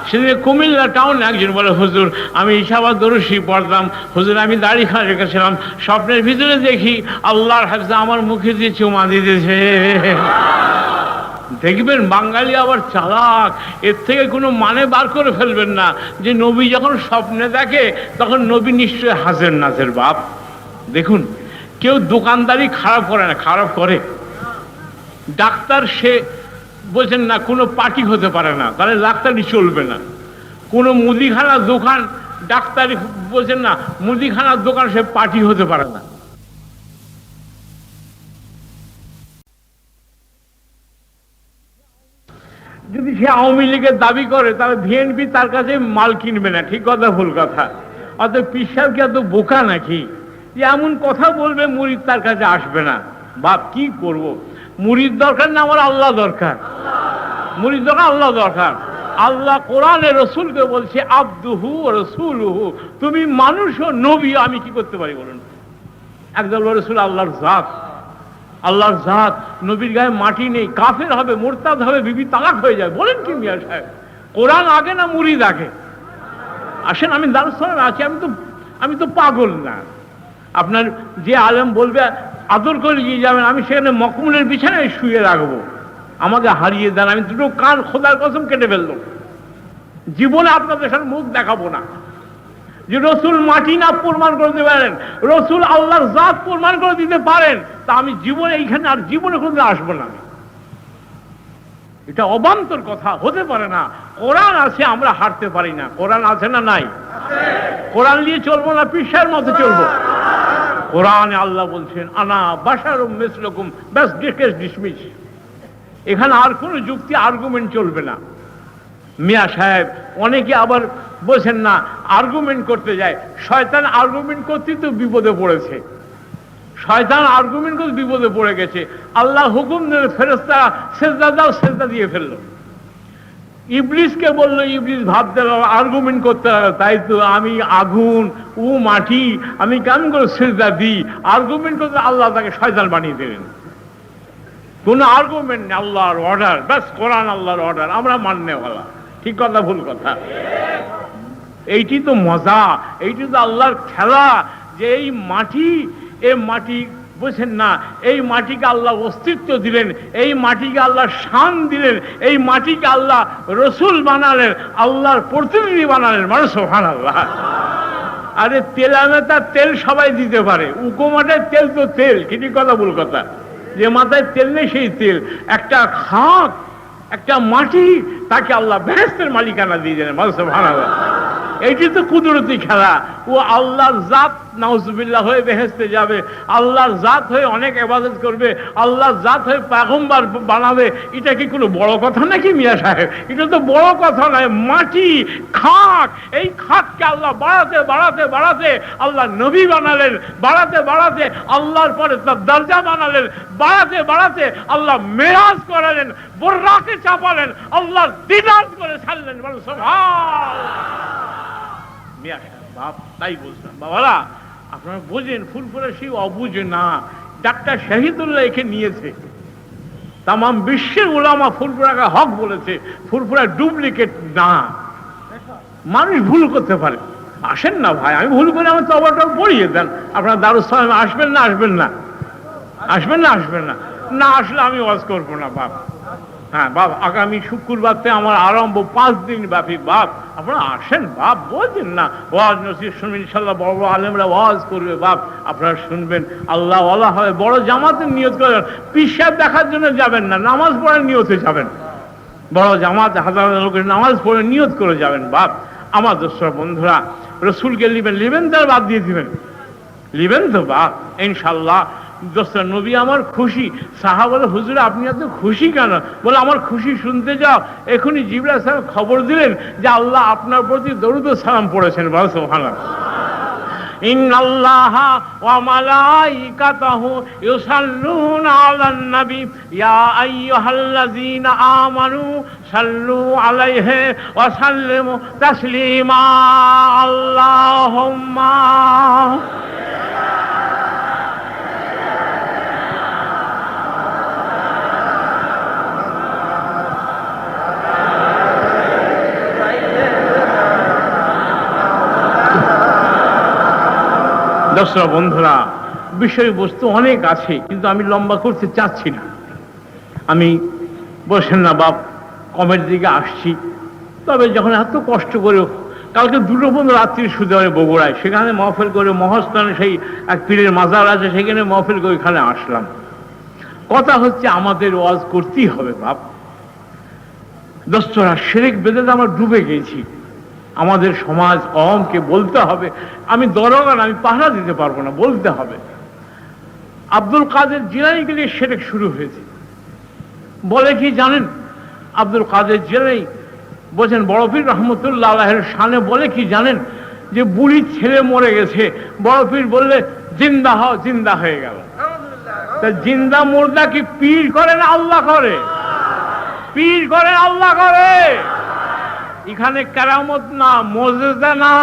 সেদিন কুমিল্লা টাউনে একজন বলে, হুজুর আমি ইসাবা দরুশি পড়তাম, হুজুর আমি দাড়ি খা রেখেছিলাম, স্বপ্নের ভিতরে দেখি আল্লাহর হাবিব আমার মুখে দিয়ে চুমা দিতেছে। দেখবেন বাঙালি আবার চালাক, এর থেকে কোনো মানে বার করে ফেলবেন না যে নবী যখন স্বপ্নে দেখে তখন নবী নিশ্চয় হাজের নাজের বাপ। দেখুন, কেউ দোকানদারি খারাপ করে না, খারাপ করে। ডাক্তার সে বলছেন না কোনো পার্টি হতে পারে না, তাহলে ডাক্তারি চলবে না। কোনো মুদিখানার দোকান ডাক্তারি বলছেন না, মুদিখানার দোকান সে পার্টি হতে পারে না। যদি সে আওয়ামী লীগের দাবি করে তাহলে বিএনপি তার কাছে মাল কিনবে না। ঠিক কথা ভুল কথা? অত পিসাব কি এত বোকা নাকি যে এমন কথা বলবে মুরিদ তার কাছে আসবে না? বাপ কি করব, মুরিদ দরকার না আমার আল্লাহ দরকার। মুরিদ দরকার, আল্লাহ দরকার। আল্লাহ কোরআনে রসুলকে বলছে আব্দুহু রসুলুহু, তুমি মানুষ ও নবী, আমি কি করতে পারি বলুন? একদল রসুল আল্লাহর জাত, আল্লাহর জাত। নবীর গায়ে মাটি নেই, কাফের হবে, মোরতাদ হবে, বিবি তালাক হয়ে যায়। বলেন কি মিয়া সাহেব? কোরআন আগে না মুরিদ আগে? আসেন, আমি দারুস সালামে আছি, আমি তো পাগল না। আপনার যে আলেম বলবে আদর করে নিয়ে যাবেন, আমি সেখানে মকমুলের বিছানায় শুয়ে রাখবো। আমাকে হারিয়ে দেন, আমি দুটো কান খোদার কসম কেটে ফেললো। জীবনে আপনাদের সাথে মুখ দেখাবো না। যে রসুল মাটি না প্রমাণ করে দিতে পারেন, রসুল আল্লাহর জাত প্রমাণ করে দিতে পারেন, তা আমি জীবনে এইখানে আর জীবনে কোনোদিন আসবো না। এটা অবান্তর কথা, হতে পারে না। কোরআন আছে, আমরা হারতে পারি না। কোরআন আছে না নাই? কোরআন নিয়ে চলবো না পিসার মতো চলবো? কোরআনে আল্লাহ বলছেন আনা বাশারুম মিসলুকুম, ব্যাস কেস ডিসমিস। এখানে আর কোনো যুক্তি আর্গুমেন্ট চলবে না। মিয়া সাহেব অনেকে আবার বলছেন না আর্গুমেন্ট করতে যায়, শয়তান আর্গুমেন্ট করতেই তো বিপদে পড়েছে। শয়তান আর্গুমেন্ট করতে বিপদে পড়ে গেছে। আল্লাহ হুকুম দিলেন ফেরেশতা সেজদা দাও, সেজদা দিয়ে ফেললো। ইবলিসকে বললো, ইবলিস ভাবতে লাগলো, আর্গুমেন্ট করতে লাগলো, তাই তো আমি আগুন, ও মাটি, আমি কেমন করে সেজদা দিই? আর্গুমেন্ট করতে আল্লাহ তাকে শয়তান বানিয়ে দিলেন। কোন আর্গুমেন্ট নেই, আল্লাহর অর্ডার, ব্যাস কোরআন আল্লাহর অর্ডার, আমরা মাননেওয়ালা। ঠিক কথা ভুল কথা? এইটি তো মজা, এইটি তো আল্লাহর খেলা। যে এই মাটি, এ মাটি বুঝছেন না, এই মাটিকে আল্লাহ অস্তিত্ব দিলেন, এই মাটিকে আল্লাহ শান দিলেন, এই মাটিকে আল্লাহ রসুল বানালেন, আল্লাহর প্রতিনিধি বানালেন। মানে সুবহানাল্লাহ। আরে তেলামেতা তেল সবাই দিতে পারে, উকোমাটের তেল তো তেল। ঠিক কথা ভুল কথা? যে মাথায় তেল নেই সেই তেল। একটা খাক, একটা মাটি, তাকে আল্লাহ বেহেশতের মালিকানা দিয়ে দিলেন। মানে সুবহানাল্লাহ। এইটি তো কুদরতি খেলা। ও আল্লাহর জাত নাউজুবিল্লাহ হয়ে বেহেশতে যাবে, আল্লাহর জাত হয়ে অনেক ইবাদত করবে, আল্লাহর জাত হয়ে পয়গম্বর বানাবে। এটা কি কোনো বড় কথা নাকি মিয়া সাহেব? এটা তো বড় কথা নয়। মাটি, খাক, এই খাককে আল্লাহ বাড়াতে বাড়াতে বাড়াতে আল্লাহ নবী বানালেন, বাড়াতে বাড়াতে আল্লাহর পরে তার দরজা বানালেন, বাড়াতে বাড়াতে আল্লাহ মেরাজ করালেন, বুররাকে চাপালেন, আল্লাহর দিদার করে ছাড়লেন। বলে সুবহানাল্লাহ। বাপ তাই বলছেন বাবারা, আপনারা বোঝেন, ফুরফুরা সেই অবুঝ না। ডাক্তার শহীদুল্লাহ একে নিয়েছে, তাম বিশ্বের ওলামা ফুরফুরাকে হক বলেছে, ফুরফুরা ডুপ্লিকেট না। মানুষ ভুল করতে পারে। আসেন না ভাই, আমি ভুল করে আমার তবাটা পড়িয়ে দেন। আপনারা দারুস সালামে আসবেন না? আসবেন না? আসবেন না? আসবেন না? না আসলে আমি ওয়াজ করবো না বাপ। হ্যাঁ বাপ, আগামী শুক্রবারতে আমার আরম্ভ 5 দিন ব্যাপী বাপ। আপনারা আসেন বাপ, বোঝেন না? ওয়াজ নসিহত শুনবেন ইনশাল্লাহ, বড় বড় আলেমরা ওয়াজ করবে বাপ, আপনারা শুনবেন। আল্লাহ ওয়ালা হবে। বড় জামাতের নিয়ত করবেন, পীর সাহেব দেখার জন্য যাবেন না, নামাজ পড়ার নিয়তে যাবেন। বড় জামাত, হাজার হাজার লোকের নামাজ পড়ে নিয়ত করে যাবেন বাপ। আমার দোসরা বন্ধুরা, রসুলকে লিবেন তার বাদ দিয়ে দিবেন, লিবেন তো বাপ ইনশাল্লাহ। দোস্ত নবী আমার খুশি। সাহাবা বলে হুজুর আপনি এত খুশি কেন? বলে আমার খুশি শুনতে যাও। এখনই জিবরাইল সাহেব খবর দিলেন যে আল্লাহ আপনার প্রতি দরুদ ও সালাম পড়েছেন। বলে সুবহানাল্লাহ। ইন্নাল্লাহা ওয়া মালাইকাতাহু ইউসাল্লুনা আলান নবী ইয়া আইয়ুহাল্লাযীনা আমানু সাল্লু আলাইহি ওয়া সাল্লিমু তাসলিমা। আল্লাহুম্মা দর্শক বন্ধুরা, বিষয়বস্তু অনেক আছে, কিন্তু আমি লম্বা করতে চাচ্ছি না। আমি বলছেন না বাপ কমের দিকে আসছি, তবে যখন এত কষ্ট করে কালকে 2টো পর্যন্ত রাত্রি শুতে হবে বগুড়ায়, সেখানে মহফিল করে মহাস্থানে সেই এক পীরের মাজার আছে, সেখানে মহফিল করে এখানে আসলাম। কথা হচ্ছে আমাদের ওয়াজ করতেই হবে বাপ। দোস্তরা শিরক বেদাতে আমরা ডুবে গেছি, আমাদের সমাজ কওমকে বলতে হবে। আমি দরগান, আমি পাহারা দিতে পারবো না, বলতে হবে। আব্দুল কাদের জিলানীকে নিয়ে শিরক শুরু হয়েছে। বলে কি জানেন, আব্দুল কাদের জিলানী বলছেন বড় পীর রহমতুল্লাহ আলাইহির শানে বলে কি জানেন, যে বুড়ির ছেলে মরে গেছে, বড় পীর বললে জিন্দা হও, জিন্দা হয়ে গেল। তা জিন্দা মুর্দা কি পীর করেন আল্লাহ করে? পীর করেন আল্লাহ করে। এখানে কেরামত না, মুজিজা না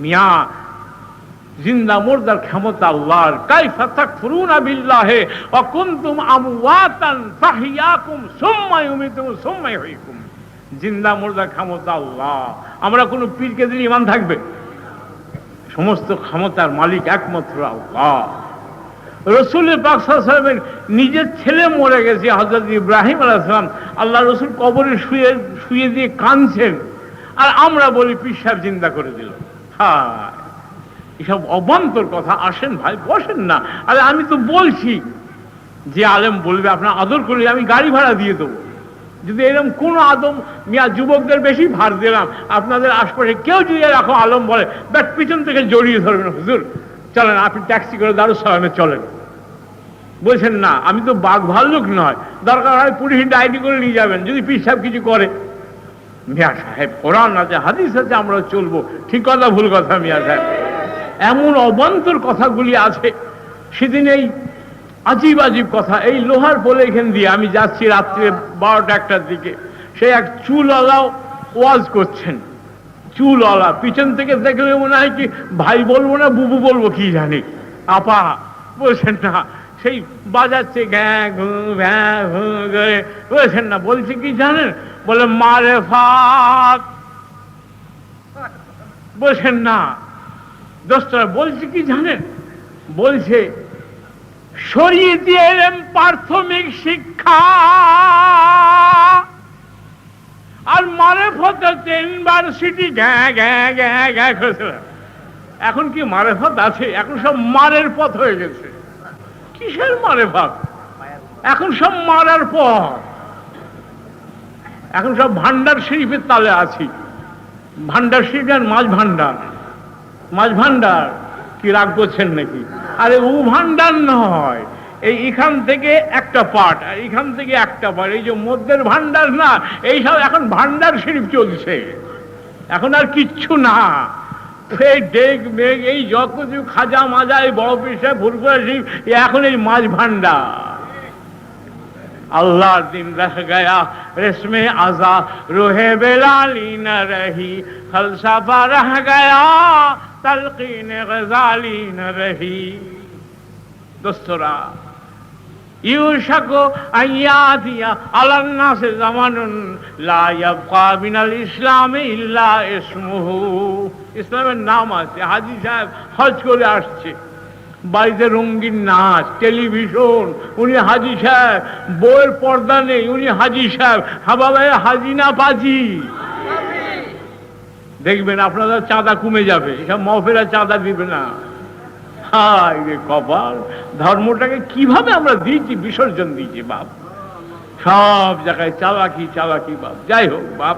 মিয়া, জিন্দা মুর্দার ক্ষমতা আল্লাহর। কাইফা তাকফুরুনা বিল্লাহি ওয়া কুনতুম আমওয়াতান ফাহিয়াকুম সুম্মা ইউমিতুকুম সুম্মা ইহয়িকুম। জিন্দা মুর্দার ক্ষমতা আল্লাহ। আমরা কোন পীরকে দিলে ঈমান থাকবে? সমস্ত ক্ষমতার মালিক একমাত্র আল্লাহ। রসুল পাক সাল্লাল্লাহু আলাইহি ওয়াসাল্লামের নিজের ছেলে মরে গেছে, হযরত ইব্রাহিম আলাইহিস সালাম। আল্লাহ রসুল কবরে শুয়ে দিয়ে কাঁদছেন, আর আমরা বলি পীর সাহেব জিন্দা করে দিল। হ্যাঁ, এসব অবান্তর কথা। আসেন ভাই, বসেন না। আরে আমি তো বলছি, যে আলেম বলবে আপনার আদর করে আমি গাড়ি ভাড়া দিয়ে দেবো। যদি এরকম কোন আদম মিয়া, যুবকদের বেশি ভার দিলাম, আপনাদের আশপাশে কেউ যদি এরকম আলম বলে, ব্যাট পিছন থেকে জড়িয়ে ধরবেন, হুজুর চলেন আপনি ট্যাক্সি করে দারুস সালামে চলেন। বলছেন না, আমি তো বাঘ ভাল্লুক নয়, দরকার হয় পুলিশ ডায়েরি করে নিয়ে যাবেন যদি পীর সাহেব কিছু করে। মিয়া সাহেব, কোরআন আছে, হাদিস আছে, আমরা চলবো। ঠিক কথা ভুল কথা মিয়া সাহেব? এমন অবান্তর কথাগুলি আছে। সেদিন এই আজীব আজীব কথা, এই লোহার পোলে এখান দিয়ে আমি যাচ্ছি রাত্রে 12টা-1টার দিকে, সে এক চুলওয়ালাও ওয়াজ করছেন। চুলওয়ালা পিছন থেকে দেখলে মনে হয় কি ভাই বলবো না বুবু বলবো কি জানি, আপা বলছেন না, সেই বাজাচ্ছে গ্যাঁ ঘু ভ্যাঁ ঘু করে, বলছেন না। বলছে কি জানেন, বলে মারেফাত। বলছেন না দোস্তরা, বলছে কি জানেন, বলছে শরীয়তি ইলম প্রাথমিক শিক্ষা, আর মারেফত হচ্ছে ইউনিভার্সিটি। গ্যাঁ গ্যাঁ গ্যাঁ গ্যাঁ করেছিল। এখন কি মারেফত আছে? এখন সব মারের পথ হয়ে গেছে। কিসের মারেফত? এখন সব মারার পথ। এখন সব ভান্ডার শরীফের তালে আছি। ভান্ডার শরীফ আর মাছ ভান্ডার। মাছ ভান্ডার কি রাগ করছেন নাকি? আরে ও ভান্ডার নয়, এইখান থেকে একটা পার্ট আর এখান থেকে একটা পার্ট, এই যে মধ্যের ভান্ডার না, এইসব এখন ভান্ডার শরীফ চলছে। এখন আর কিচ্ছু না। এই ডেক মেঘ, এই যত কিছু খাজা মাজা, এই বড় পিসা ফুরফুরা শরীফ, এখন এই মাছ ভান্ডার। আল্লাহর দিন রহ গয়া রেশমে আজা, রোহে বেলালি না রহি, ফলসফা রহ গয়া তলকিন গজালি না রহি। দোস্তরা, ইউশাকু আইয়াতিয়া আলান্নাসে জামানুন লা ইয়াবকা মিনাল ইসলামে ইল্লা ইসমুহু। ইসলামের নাম আছে। হাজী সাহেব হজ করে আসছে, বাড়িতে রঙিন নাচ, টেলিভিশন, উনি হাজী সাহেব। বইয়ের পর্দা নেই, উনি হাজী সাহেব। হাবাবে হাজি না পাজি। দেখবেন আপনাদের চাঁদা কমে যাবে, এসব মহফিলে চাঁদা দিবে না। হায় রে কপাল, ধর্মটাকে কিভাবে আমরা দিয়েছি, বিসর্জন দিয়েছি বাপ। সব জায়গায় চালাকি চালাকি বাপ। যাই হোক বাপ,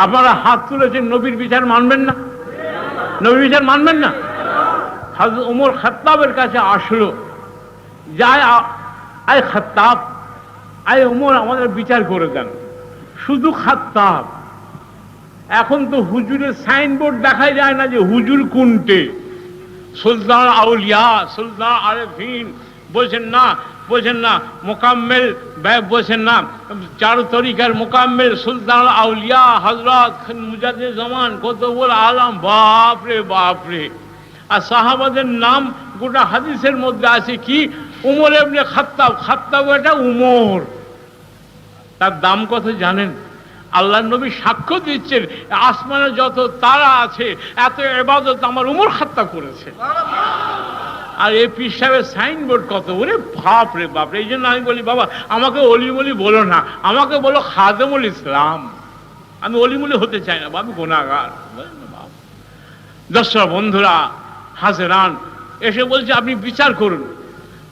আপনারা হাত তুলেছেন, নবীর বিচার মানবেন না? নবীর বিচার মানবেন না? হযরত ওমর খাত্তাবের কাছে আসলো, যায় আয় খাত্তাব, আয় ওমর আমাদের বিচার করে দেন। শুধু খাত্তাব। এখন তো হুজুরের সাইনবোর্ড দেখাই যায় না যে হুজুর কোনটে। সুলতান আউলিয়া, সুলতান আরেফিন বলছেন না, বলছেন না মোকাম্মেল, বলছেন না 4 তরিকার মোকাম্মেল সুলতান আউলিয়া হযরত মুজাদ্দিদ জামান কুতুবুল আলম। বাপরে বাপরে। আর সাহাবাদের নাম গোটা হাদিসের মধ্যে আছে কি, উমর ইবনে খাত্তাব। খাত্তাব এটা উমর। তার দাম কত জানেন? আল্লাহ নবী সাক্ষ্য দিচ্ছেন, আসমানে যত তারা আছে এত ইবাদত আমার উমর খাত্তাব করেছে। আর এই পীর সাহেবের সাইনবোর্ড কত, ওরে বাপ রে বাপ রে। এই জন্য আমি বলি বাবা আমাকে অলিমলি বলো না, আমাকে বলো খাদেমুল ইসলাম। আমি অলিমলি হতে চাই না, আমি গুনাহগার। দর্শক বন্ধুরা হাজেরান, এসে বলছে আপনি বিচার করুন।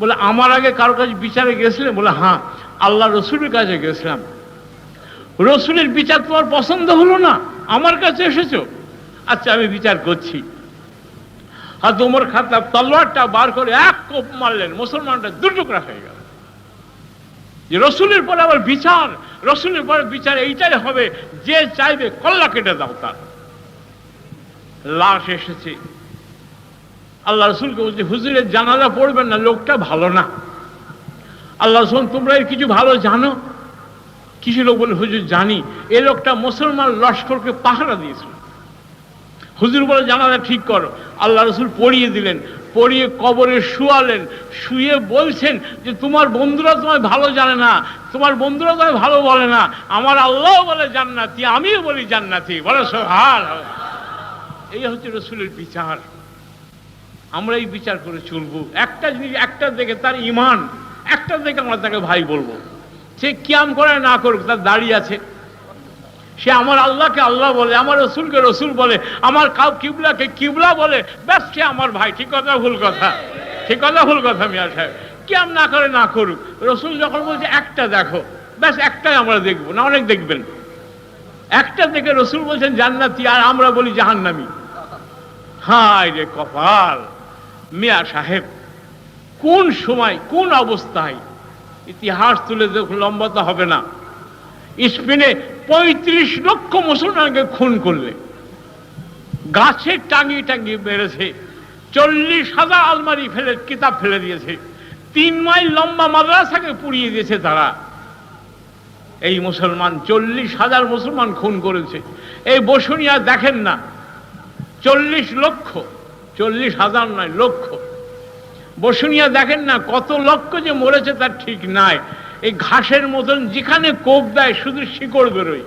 বলে আমার আগে কারো কাছে বিচারে গেছিলেন? বলে হ্যাঁ, আল্লাহ রসুলের কাছে গেছিলাম। রসুলের বিচার তোমার পছন্দ হলো না, আমার কাছে এসেছো? আচ্ছা আমি বিচার করছি। আর ওমর খাত্তাব তলোয়ারটা বার করে এক কোপ মারলেন, মুসলমানটা দুটুকরা হয়ে গেল। যে রসুলের পরে আবার বিচার, রসুলের পরে বিচার এইটাই হবে, যে চাইবে কল্লা কেটে দাও তার। লাশ এসেছে, আল্লাহ রসুলকে বলছে হুজুরের জানাজা পড়বেন না, লোকটা ভালো না। আল্লাহ রসুল তোমরা এর কিছু ভালো জানো? কিছু লোক বলে হুজুর জানি, এ লোকটা মুসলমান লস্করকে পাহারা দিয়েছিল। হুজুর বলে জানাজা ঠিক করো। আল্লাহ রসুল পড়িয়ে দিলেন, পড়িয়ে কবরে শুয়ালেন, শুয়ে বলছেন যে তোমার বন্ধুরা তোমায় ভালো জানে না, তোমার বন্ধুরা তোমায় ভালো বলে না, আমার আল্লাহ বলে জান্নাতি, আমিও বলি জান্নাতি, বলে সুবহানাল্লাহ। এই হচ্ছে রসুলের বিচার। আমরা এই বিচার করে চলবো। একটা জিনিস, একটা দেখে তার ইমান, একটা দেখে আমরা তাকে ভাই বলবো। সে কিয়াম করে না করুক, তার দাড়ি আছে, সে আমার আল্লাহকে আল্লাহ বলে, আমার রসুলকে রসুল বলে, আমার কিবলাকে কিবলা বলে, ব্যাস সে আমার ভাই। ঠিক কথা ভুল কথা? ঠিক কথা ভুল কথা মিয়া সাহেব? কিয়াম না করে না করুক, রসুল যখন বলছে একটা দেখো, ব্যাস একটাই আমরা দেখবো না, অনেক দেখবেন। একটা দেখে রসুল বলছেন জান্নাতি, আর আমরা বলি জাহান্নামী। হায় রে কপাল মিয়া সাহেব, কোন সময় কোন অবস্থায়! ইতিহাস তুলে দেখুন, লম্বা তো হবে না। স্পেনে 35 লক্ষ মুসলমানকে খুন করলে, গাছে টাঙিয়ে টাঙিয়ে মেরেছে, 40,000 আলমারি ফেলে কিতাব ফেলে দিয়েছে, 3 মাইল লম্বা মাদ্রাসাকে পুড়িয়ে দিয়েছে তারা। এই মুসলমান 40,000 মুসলমান খুন করেছে। এই বসুনিয়া দেখেন না, 40 লক্ষ, 40,000 নয়, লক্ষ। বসুনিয়া দেখেন না কত লক্ষ যে মরেছে তার ঠিক নাই। এই ঘাসের মতন যেখানে কোপ দেয় শুধু শিকড় বেরোয়,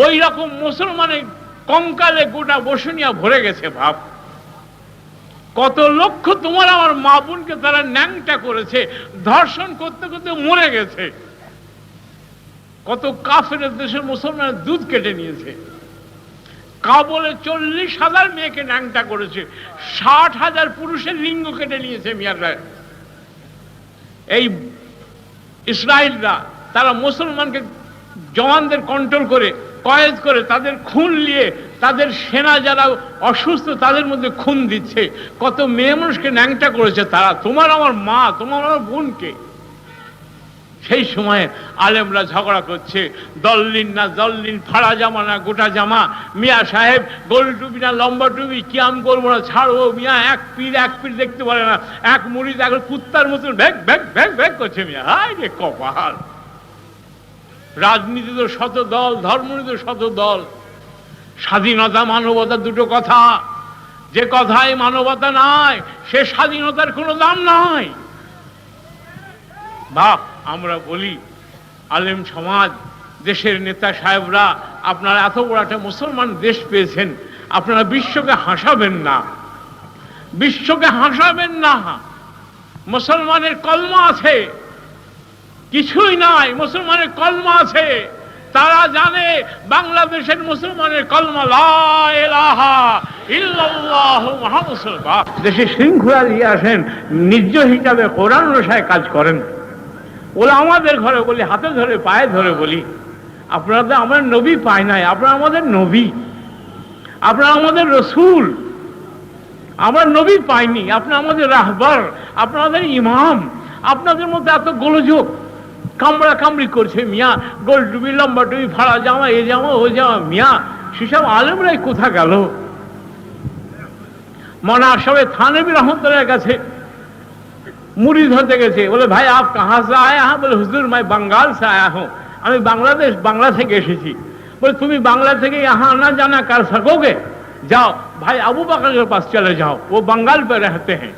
ওই রকম মুসলমানের কঙ্কালে গোটা বসুনিয়া ভরে গেছে। ভাব কত লক্ষ তোমার আমার মা বোনকে তারা ন্যাংটা করেছে, ধর্ষণ করতে করতে মরে গেছে। কত কাফের দেশের মুসলমানের দুধ কেটে নিয়েছে। কাবলে 40,000 মেয়েকে ন্যাংটা করেছে, 60,000 পুরুষের লিঙ্গ কেটে নিয়েছে মিয়ারা। এই ইসরায়েলরা তারা মুসলমানকে জওয়ানদের কন্ট্রোল করে, কয়েদ করে, তাদের খুন নিয়ে, তাদের সেনা যারা অসুস্থ তাদের মধ্যে খুন দিচ্ছে। কত মেয়ে মানুষকে ন্যাংটা করেছে তারা, তোমার আমার মা, তোমার আমার বোনকে। সেই সময়ে আলেমরা ঝগড়া করছে, দল্লিন না দল্লিন, ফাড়া জামা না গোটা জামা, মিয়া সাহেব গোল টুপি না লম্বা টুপি, কিয়াম করবো না ছাড়বো। মিয়া এক পীর দেখতে পারে না, এক মুড়ি এখন কুত্তার মতন ভ্যাক ভ্যাক ভ্যাক ভ্যাক করছে। মিয়া হায় রে কপাল! রাজনীতি তো শত দল, ধর্মনীতি শত দল। স্বাধীনতা মানবতা দুটো কথা, যে কথায় মানবতা নাই সে স্বাধীনতার কোনো দাম নাই। বাপ আমরা বলি আলেম সমাজ, দেশের নেতা সাহেবরা, আপনারা এত বড় একটা মুসলমান দেশ পেয়েছেন, আপনারা বিশ্বকে হাসাবেন না, বিশ্বকে হাসাবেন না। মুসলমানের কলমা আছে, কিছুই নাই, মুসলমানের কলমা আছে। তারা জানে বাংলাদেশের মুসলমানের কলমা লা ইলাহা ইল্লাল্লাহু মুহাম্মাদুর রাসূলুল্লাহ। দেশে শৃঙ্খলা দিয়ে আসেন, নিজ হিসাবে কোরআন অনুসারে কাজ করেন। ওরা আমাদের ঘরে বলি, হাতে ধরে পায়ে ধরে বলি, আপনারা তো আমার নবী পায় নাই, আপনারা আমাদের নবী, আপনারা আমাদের রসুল। আমরা নবী পাইনি, আপনারা আমাদের রাহবার, আপনারা আমাদের ইমাম। আপনাদের মধ্যে এত গোলযোগ, কামড়া কামড়ি করছে মিয়া, গোল টুপি লম্বা টুপি, ফাড়া জামা, এ জামা ও জামা। মিয়া সেসব আলেমরাই কোথা গেল? মনে আসবে থানবী রহমতুল্লাহর কাছে মুড়ি ধরতে গেছে, বলে ভাই আপ কাহা সে আয়া হ্যাঁ? বলে হুজুর मैं बंगाल से आया हूँ, আমি বাংলা থেকে এসেছি। বলে তুমি বাংলা থেকে यहाँ आना जाना कर सकोगे? जाओ भाई আবু বকর के पास चले जाओ, वो बंगाल पे रहते हैं।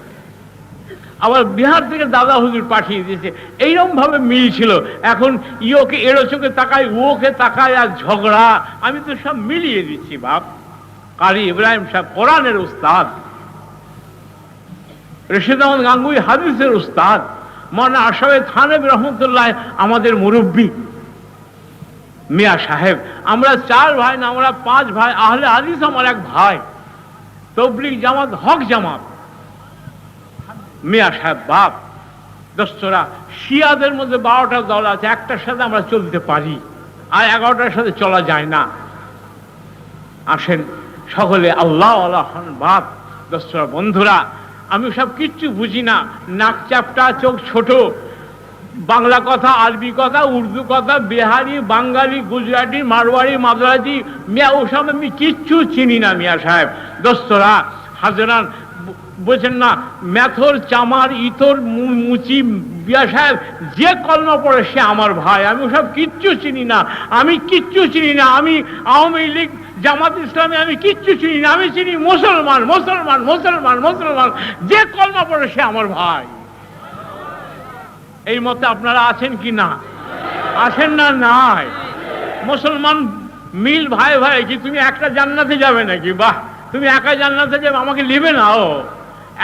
আবার বিহার থেকে দাদা হুজুর পাঠিয়ে দিয়েছে। এইরকম ভাবে মিল ছিল। এখন ইয়োকে এড়ো চোখে তাকায়, ওকে তাকায়, আর ঝগড়া। আমি তো সব মিলিয়ে দিচ্ছি বাপ। কারি ইব্রাহিম সাহেব কোরআনের উস্তাদ, রশিদ আহমদ গাঙ্গুই হাদিসের উস্তাদ, মৌলানা আশরাফ থানভী রহমতুল্লাহ আমাদের মুরব্বী, মিয়া সাহেব। আমরা 4 ভাই না, আমরা 5 ভাই। আহলে হাদিস আমার এক ভাই, তবলিগ জামাত হক জামাত, মিয়া সাহেব বাপ। দোস্তরা, শিয়াদের মধ্যে 12টা দল আছে, একটার সাথে আমরা চলতে পারি, আর 11টার সাথে চলা যায় না। আসেন সকলে আল্লাহ আল্লাহ বাপ। দোস্তরা বন্ধুরা, আমি সব কিচ্ছু বুঝি না, নাক চাপটা, চোখ ছোট, বাংলা কথা, আরবি কথা, উর্দু কথা, বিহারি, বাঙালি, গুজরাটি, মারওয়াড়ি, মাদ্রাজি, মিয়া ওসব আমি কিচ্ছু চিনি না মিয়া সাহেব। দোস্তরা হাজরান, বলছেন না, মেথর, চামার, ইতর, মুচি, মিয়া সাহেব যে কলমা পড়ে সে আমার ভাই। আমি ওসব কিচ্ছু চিনি না, আমি কিচ্ছু চিনি না। আমি আওয়ামী লীগ, জামাত ইসলামী আমি কিচ্ছু চিনি না। আমি চিনি মুসলমান, মুসলমান, মুসলমান, মুসলমান, যে কলমা পড়ে সে আমার ভাই। এই মতে আপনারা আছেন কি না? আছেন না? নাই। মুসলমান মিল ভাই ভাই, কি তুমি একটা জান্নাতে যাবে নাকি? বাহ, তুমি একা জান্নাতে যাবে, আমাকে নেবে না। ও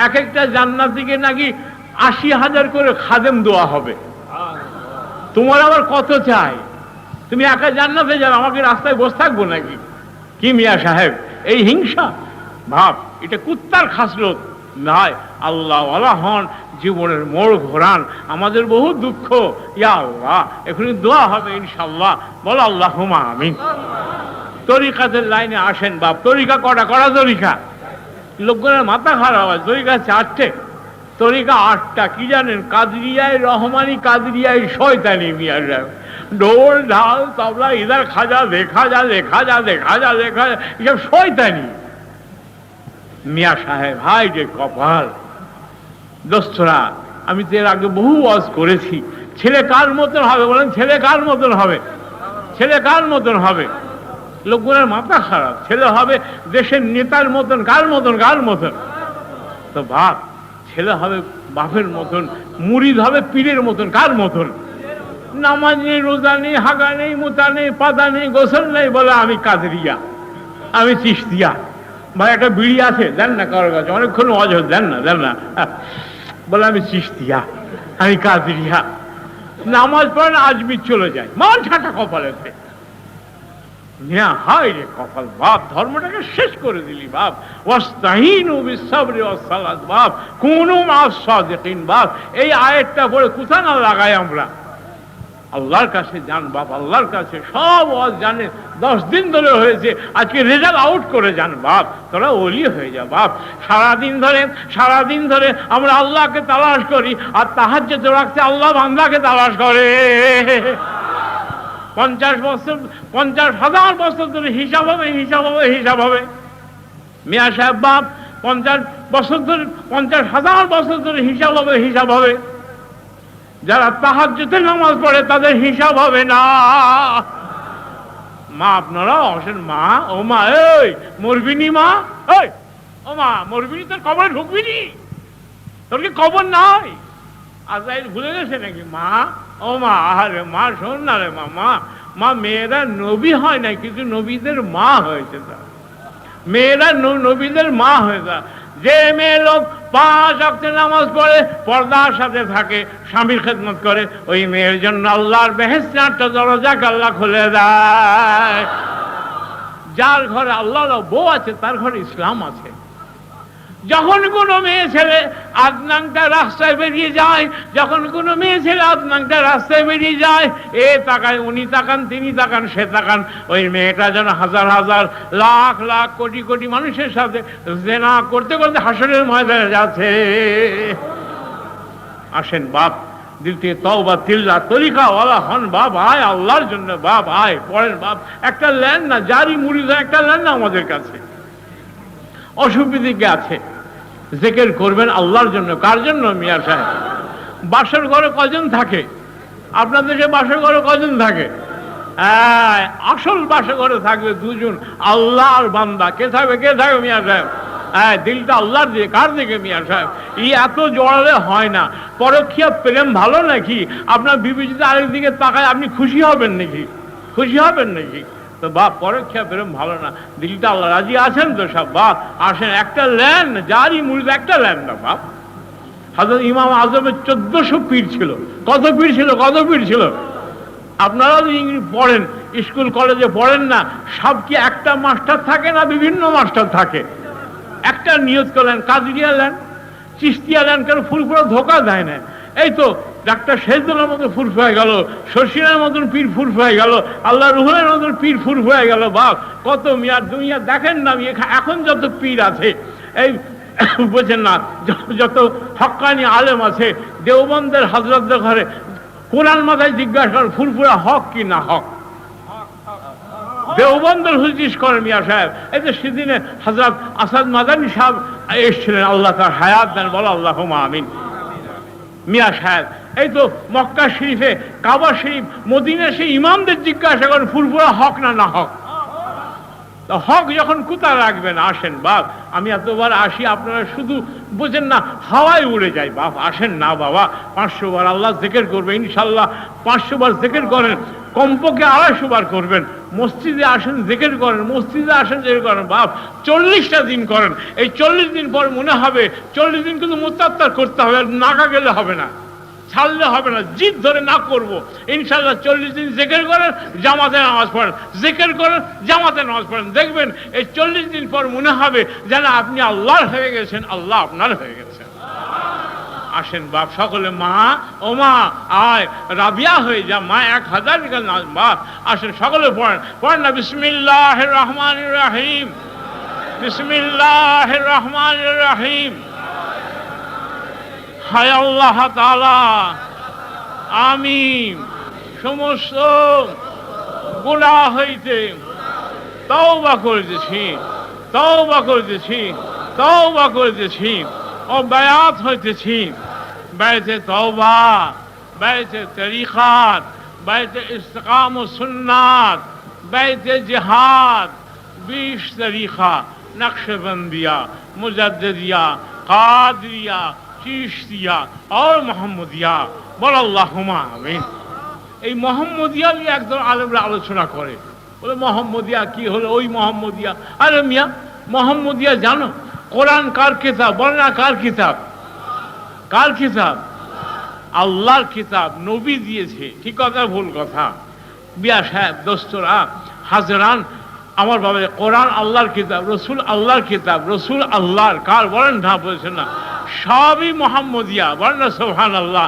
এক একটা জান্নাতিকে নাকি 80,000 করে খাদেম দেওয়া হবে। তোমার আবার কত চাই? তুমি একা জান্নাতে যাবে, আমাকে রাস্তায় বসে থাকবো নাকি? কি মিয়া সাহেব, এই হিংসা ভাব, এটা কুত্তার খাসলত নয়। আল্লাহ ওয়ালা হন, জীবনের মোড় ঘোরান। আমাদের বহু দুঃখ, ইয়া আল্লাহ, এখনই দোয়া হবে ইনশাল্লাহ। বলো আল্লাহুম্মা আমিন। তরিকাতের লাইনে আসেন বাপ। তরিকা কটা? কটা তরিকা? লোকজনের মাথা খারাপ হয়। তরিকা 4টে, তরিকা 8টা। কি জানেন? কাদরিয়ায় রহমানি, কাদরিয়ায় শয়তানি। মিয়া সাহেব ঢোল ঢাল তবলা, ইধার খাজা, দেখা যা, দেখা যা, দেখা যা, দেখা যা, এসব শয়তানি। মিয়া সাহেব ভাই যে কপাল। দোস্তরা, আমি তো এর আগে বহু ওয়াজ করেছি। ছেলে কার মতন হবে বলেন? ছেলে কার মতন হবে? ছেলে কার মতন হবে? লোকগুলোর মাথা খারাপ। ছেলে হবে দেশের নেতার মতন। কার মতন? কার মতন? তো বাপ, ছেলে হবে বাপের মতন, মুরিদ হবে পীরের মতন। কার মতন? নামাজ নেই, রোজা নেই, হাগা নেই, মুতা নেই, পাতা নেই, গোসল নেই, বলে আমি কাদরিয়া, আমি চিশতিয়া। ভাই একটা বিড়ি আছে, দেন না কারোর কাছে, অনেকক্ষণ ওয়াজ হচ্ছে, দেন না, দেন না। বলে আমি চিশতিয়া, আমি কাদরিয়া। নামাজ পড়ে না, আজমির চলে যায়, মান ঠাটা কপালেতে। হায় রে কপাল বাপ, ধর্মটাকে শেষ করে দিলি বাপ। ওয়াস্তাইনু বিসসাবরি ওয়াসসালাত বাপ, কুনু মা'আস সাদিকিন বাপ। এই আয়াতটা পড়ে কোথা না লাগাই আমরা। আল্লাহর কাছে যান বাপ, আল্লাহর কাছে সব ওয়াজ জানে, 10 দিন ধরে হয়েছে, আজকে রেজাল্ট আউট করে যান বাপ, তোরা ওলি হয়ে যা বাপ। সারাদিন ধরে আমরা আল্লাহকে তালাশ করি, আর তাহাজ্জুদ রাখতে আল্লাহ বান্দাকে তালাশ করে। 50,000 বছর ধরে হিসাব হবে, হিসাব হবে, হিসাব হবে। মিয়া সাহেব বাপ, 50,000 বছর ধরে হিসাব হবে, হিসাব হবে। যারা তাহাজ্জুদের নামাজ পড়ে তাদের হিসাব হবে না। মা আপনারা আসেন। মা, ও মা, এই মরবিনি মা, এই ও মা, মরবিনি, তোর কবরে ঢুকবিনি? তোর কি কবর নাই? আজরাইল ভুলে গেছে নাকি? মা, ও মা, আহারে মা, শোন না রে মা। মা, মেয়েরা নবী হয় না, কিন্তু নবীদের মা হয়েছে। তা মেয়েরা নবীদের মা হয়েছে। যে মেয়ে লোক 5 ওয়াক্ত নামাজ পড়ে, পর্দার সাথে থাকে, স্বামীর খেদমত করে, ওই মেয়ের জন্য আল্লাহর বেহেশতের 8টা দরজা আল্লাহ খুলে দেয়। যার ঘরে আল্লাহর বউ আছে, তার ঘরে ইসলাম আছে। যখন কোনো মেয়ে ছেলে আদনাংটা রাস্তায় বেরিয়ে যায়, যখন কোনো মেয়ে ছেলে আদনাংটা রাস্তায় বেরিয়ে যায়, এ তাকায়, উনি তাকান, তিনি তাকান, সে তাকান, ওই মেয়েটা যেন হাজার হাজার, লাখ লাখ, কোটি কোটি মানুষের সাথে জেনা করতে করতে হাসরের ময়দানে যাচ্ছে। আসেন বাপ, দিল থেকে তওবা তিল্লা তরিকা ওয়ালা হন বাপ। আয় আল্লাহর জন্য বাপ, আয় পড়েন বাপ। একটা লেন না, জারি মুরিদ একটা লেন না আমাদের কাছে। অসুবিধে আছে, জিকির করবেন আল্লাহর জন্য। কার জন্য মিয়া সাহেব? বাসর ঘরে কজন থাকে? আপনার দেশে বাসর ঘরে কজন থাকে? আসল বাসর ঘরে থাকবে 2 জন, আল্লাহ আর বান্দা। কে থাকবে? কে থাকবে মিয়া সাহেব? দিলটা আল্লাহর দিকে। কার দিকে মিয়া সাহেব? এত জড়ালে হয় না। পরকীয়া প্রেম ভালো নাকি? আপনার বিবি যদি আরেকদিকে তাকায়, আপনি খুশি হবেন নাকি? খুশি হবেন নাকি? তো বাপ, পরীক্ষা প্রেম ভালো না। দিলটা আল্লাহ রাজি আছেন তো সব বাপ? আসেন একটা লেন, জারি মুরিদ একটা লেন না বাপ। হযরত ইমাম আজমের 1400 পীর ছিল। কত পীর ছিল, কত পীর ছিল? আপনারা ইংরেজি পড়েন, স্কুল কলেজে পড়েন না, সব কি একটা মাস্টার থাকে না বিভিন্ন মাস্টার থাকে? একটা নিয়ত করলেন, কাজরিয়া নেন, চিস্তিয়া নেন, কেন ফুরফুরা ধোকা দেয় না। এই তো ডাক্তার শেখদুলের মতো ফুরফুরে গেল, শশীনের মতন পীর ফুরফুরে গেল, আল্লাহ রুহুলের মতন পীর ফুরফুরে গেল। বাপ কত মিয়ার দুনিয়া দেখেন না, এখন যত পীর আছে, এই বুঝেন না, যত হক্কানি আলেম আছে, দেওবন্দের হযরতদের ঘরে কোরআন মাথায় জিজ্ঞাসা করেন ফুরফুরা হক কি না হক, দেওবন্দের হুজিস করেন মিয়া সাহেব। এই যে সেদিনে হযরত আসাদ মাদানী সাহেব এসেছিলেন, আল্লাহ তার হায়াত দেন, বলো আল্লাহুম্মা আমিন। মিয়া সাহেব এই তো মক্কা শরীফে, কাবা শরীফ, মদিনা, সেই ইমামদের জিজ্ঞাসা করেন ফুরফুরা হক না না হক। হক যখন কোথায় রাখবেন, আসেন বাপ, আমি এতবার আসি, আপনারা শুধু বুঝেন না, হাওয়ায় উড়ে যায়। বাপ আসেন না বাবা, 500 বার আল্লাহ জিকির করবে ইনশাল্লাহ। 500 বার জিকির করেন, কমপক্ষে 250 বার করবেন। মসজিদে আসেন জিকির করেন, মসজিদে আসেন জিকির করেন। বাপ 40টা দিন করেন, এই 40 দিন পর মনে হবে 40 দিন কিন্তু মুতাত্তার করতে হবে, নাকা গেলে হবে না, ছাড়লে হবে না, জিদ ধরে না করবো ইনশাল্লাহ। 40 দিন জিকির করেন, জামাতে নামাজ পড়েন, জিকির করেন, জামাতে নামাজ পড়েন, দেখবেন এই 40 দিন পর মনে হবে যেন আপনি আল্লাহর হয়ে গেছেন, আল্লাহ আপনার হয়ে গেছেন। আসেন বাপ সকলে, মা ও মা আয়, রাবিয়া হয়ে যা মা, 1000 বিঘা বাপ আসেন সকলে পড়েন, পড়েন না বিসমিল্লাহির রহমানির রহিম, বিসমিল্লাহির রহমানির রহিম। হায় আল্লাহ তাআলা, আমি সমস্ত গুনাহ হইতে তওবা করিতেছি, তওবা করিতেছি, তওবা করিতেছি ও বায়াত হইতেছি। বায়াতে তওবা, বায়াতে তরিকাত, বায়াতে ইস্তিকাম ও সুন্নাত, বায়াতে জিহাদ, 20 তরিকা, নকশবন্দিয়া, মুজাদ্দিদিয়া, কাদরিয়া, চিশতিয়া আর মোহাম্মদিয়া, বল আল্লাহুম্মা আমিন। এই মোহাম্মদিয়া নিয়ে একদম আলেমরা আলোচনা করে, বলে মোহাম্মদিয়া কি হলো, ওই মোহাম্মদিয়া। আরে মিয়া মোহাম্মদিয়া জানো? কোরআন কার কিতাব? বলে না কার কিতাব? কার কিতাব? আল্লাহর কিতাব, নবী দিয়েছে। ঠিক কথা ভুল কথা? বিয়া সাহেব, দোস্তরা, হাজরান আমার বাবা, কোরআন আল্লাহর কিতাব, রসুল আল্লাহর কিতাব, রসুল আল্লাহর কার বলেন না, বলছেন না, সবই মোহাম্মদিয়া, বলেন না সুবহানাল্লাহ।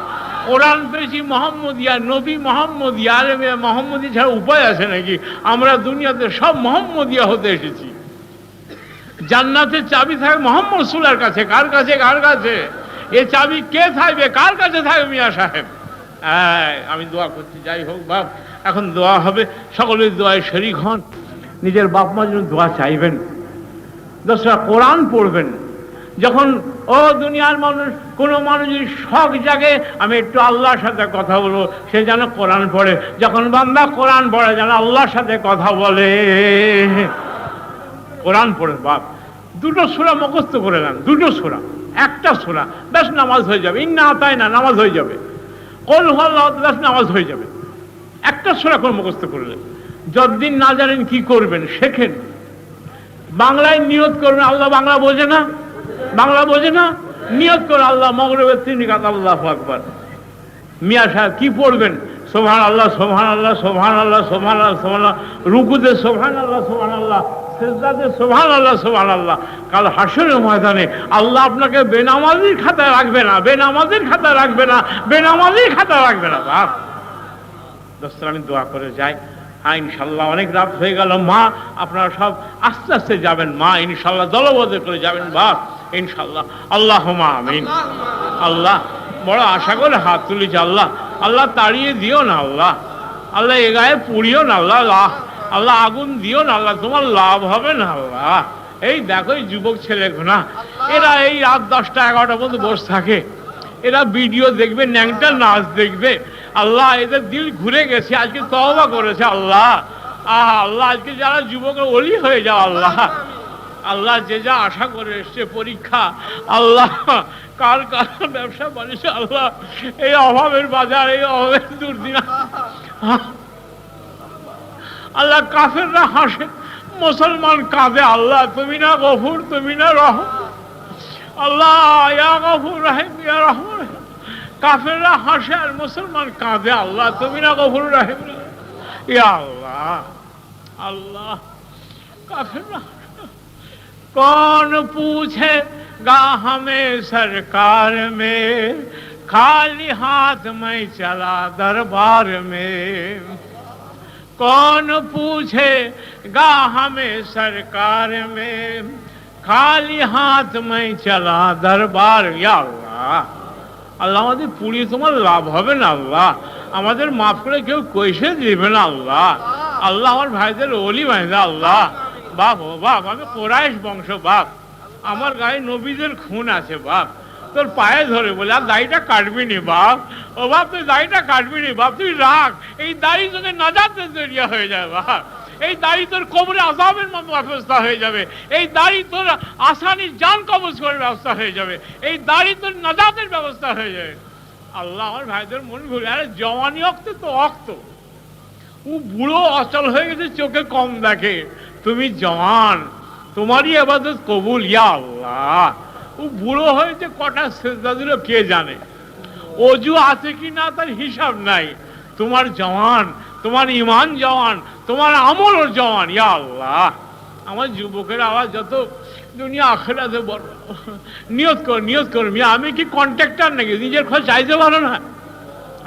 কোরআন পেয়েছি মোহাম্মদিয়া, নবী মোহাম্মদিয়া। আরে মোহাম্মদিয়া ছাড়া উপায় আছে নাকি? আমরা দুনিয়াতে সব মোহাম্মদিয়া হতে এসেছি। জান্নাতের চাবি থাকে মোহাম্মদ রাসূলের কাছে। কার কাছে? কার কাছে? এ চাবি কে থাকবে? কার কাছে থাকবে মিয়া সাহেব? আমি দোয়া করছি, যাই হোক বাপ, এখন দোয়া হবে, সকলের দোয়ায় শরীক হন, নিজের বাপ মার জন্য দোয়া চাইবেন, দোসরা কোরআন পড়বেন। যখন ও দুনিয়ার মানুষ, কোনো মানুষ যদি শখ জাগে আমি একটু আল্লাহর সাথে কথা বলবো, সে যেন কোরআন পড়ে। যখন বান্দা কোরআন পড়ে যেন আল্লাহর সাথে কথা বলে। কোরআন পড়ে বাপ, 2টো সূরা মুখস্থ করে নেন, 2টো সূরা, একটা সূরা, বেশ নামাজ হয়ে যাবে। ইন্না আতাইনা নামাজ হয়ে যাবে, কুল হুয়াল্লাহু বেশ নামাজ হয়ে যাবে। একটা সূরা করে মুখস্থ করলেন। যতদিন না জানেন কি করবেন শেখেন। বাংলায় নিয়ত করবেন, আল্লাহ বাংলা বোঝে না, বাংলা বোঝে না, নিয়ত করে আল্লাহ মাগরিবের 3 রাকাত আল্লাহু আকবার। মিয়া সাহেব কি পড়বেন? সুবহানাল্লাহ, সুবহানাল্লাহ, সুবহানাল্লাহ, সুবহানাল্লাহ, সুবহানাল্লাহ, রুকুতে সুবহানাল্লাহ, সুবহানাল্লাহ, সিজদাতে সুবহানাল্লাহ, সুবহানাল্লাহ। কাল হাশরের ময়দানে আল্লাহ আপনাকে বেনামাজির খাতায় রাখবে না, বেনামাজির খাতায় রাখবে না, বেনামাজির খাতায় রাখবে না। বাপ দোস্তরা, আমি দোয়া করে যাই। হ্যাঁ ইনশাল্লাহ অনেক রাত হয়ে গেল। মা আপনারা সব আস্তে আস্তে যাবেন, মা ইনশাল্লাহ দলবদ্ধ করে যাবেন বাপ ইনশাল্লাহ। আল্লাহুম্মা আমিন। আল্লাহ বড় আশা করে হাত তুলেছি, আল্লাহ আল্লাহ তাড়িয়ে দিও না, আল্লাহ আল্লাহ এ গায়ে পুড়িও না, আল্লাহ আল্লাহ আগুন দিও না, আল্লাহ তোমার লাভ হবে না। আল্লাহ এই দেখো এই যুবক ছেলেগুনা, এরা এই রাত 10টা 11টা পর্যন্ত বসে থাকে, এরা ভিডিও দেখবে, ন্যাংটা নাচ দেখবে। আল্লাহ এদের দিল ঘুরে গেছে, আজকে তওবা করেছে। আল্লাহ আল্লাহ আজকে যারা যুবকের ওলি হয়ে যাও আল্লাহ, আল্লাহ যে যা আশা করে এসছে পরীক্ষা, আল্লাহ কার কার ব্যবসা বাণিজ্য, আল্লাহ এই অভাবের বাজার, এই অভাবের দুর্দিন, আল্লাহ কাফেররা হাসে, মুসলমান কাঁদে। আল্লাহ তুমি না গফুর, তুমি না রহম, আল্লাহ ইয়া গফুর রহিম ইয়া রহমান রহিম। কাফেররা হাসে আর মুসলমান কাঁদে, আল্লাহ তুমি না গফুর রহিম? ইয়া আল্লাহ, अल्लाह काफिर कौन पूछेगा हमें सरकार में, खाली हाथ में चला दरबार में। कौन पूछेगा हमें सरकार में, खाली हाथ में चला दरबार। या अल्लाह, আল্লাহ আমাদের পুড়িয়ে তোমার লাভ হবে না আল্লাহ, আমাদের মাফ করে কেউ কইসে দিবে না আল্লাহ। আল্লাহ আমার ভাইদের ওলি ভাইদা আল্লাহ। বাপ ও বাপ, আমি কোরাইশ বংশ বাপ, আমার গায়ে নবীদের খুন আছে বাপ। তোর পায়ে ধরে বলে আর দাড়িটা কাটবি নি বাপ। ও বাপ তুই দাড়িটা কাটবি নি বাপ, তুই রাখ, এই দাড়ি তোকে নাজাতের জরিয়া হয়ে যায় বাপ। এই দাড়ি তোর কবরে আযাবের মতো ব্যবস্থা হয়ে যাবে, এই দাড়ি তোর আসানি জান কবজ করার ব্যবস্থা হয়ে যাবে, এই দাড়ি তোর নাজাতের ব্যবস্থা হয়ে যাবে। আল্লাহ আমার ভাইদের মন ঘুরে, আরে জওয়ানি অক্ত তো অক্ত, ও বুড়ো অচল হয়ে গেছে, চোখে কম দেখে, তুমি জওয়ান, তোমারই ইবাদত কবুল। ইয়া আল্লাহ, ও বুড়ো হয়েছে, কটা সেজদা দিল কে জানে, অজু আছে কি না তার হিসাব নাই। তোমার জওয়ান, তোমার ইমান জওয়ান, তোমার আমল জওয়ান। ইয়া আল্লাহ, আমার যুবকের আওয়াজ যত দুনিয়া আখিরাতে বড়, নিয়ত কর মিয়া, আমি কি কন্ট্রাক্টর নাকি নিজের খোঁজ চাইতে পারো না?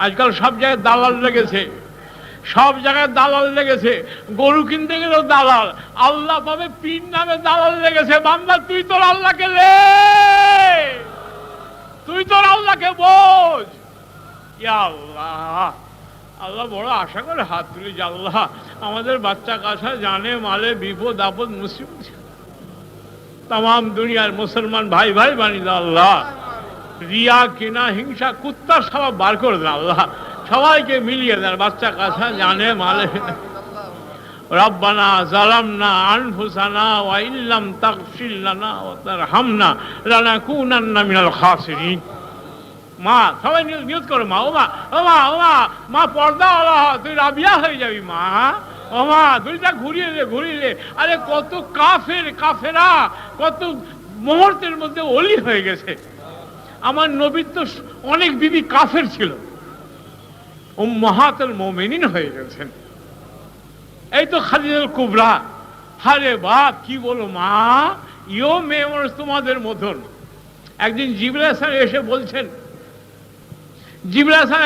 আজকাল সব জায়গায় দালাল লেগেছে, সব জায়গায় দালাল লেগেছে, গরু কিনতে গেলেও দালাল, আল্লাহ পাবে পীর নামে দালাল লেগেছে। বান্দা তুই তোর আল্লাহকে লে, তুই তোর আল্লাহকে বোঝ। ইয়া আল্লাহ, আল্লাহ বড় আশা করে হাত তুলি যে আল্লাহ আমাদের বাচ্চা কাছা জানে মালে বিপদ আপদ মুসিবত তাম দুনিয়ার মুসলমান ভাই ভাই বানিয়ে দাও আল্লাহ। রিয়া কিনা হিংসা কুত্তার স্বভাব বার করে দেন আল্লাহ, সবাইকে মিলিয়ে দেন বাচ্চা কাছা জানে মালে। রব্বানা যালামনা আনফুসানা ওয়া ইল্লাম তাগফির লানা ওয়া তারহামনা লানাকুনান্না মিনাল খাসিরিন। মা সবাই নিয়ত করো, মা ও মা ও মা ও মা, মা পর্দা আল্লাহ তুই রাবিয়া হয়ে যাবি মা। ও মা দুইটা ঘুরিয়ে দে। আরে কত কাফেরা কত মুহূর্তের মধ্যে অলি হয়ে গেছে। আমার নবীর তো অনেক বিবি কাফের ছিল, উম্মাহাতুল মুমিনিন হয়ে গেছেন। এই তো খাদিজাতুল কুবরা, আরে বাপ কি বলো মা, ইও মেয়ে মানুষ তোমাদের মতন। একদিন জিবরাইল এসে বলছেন,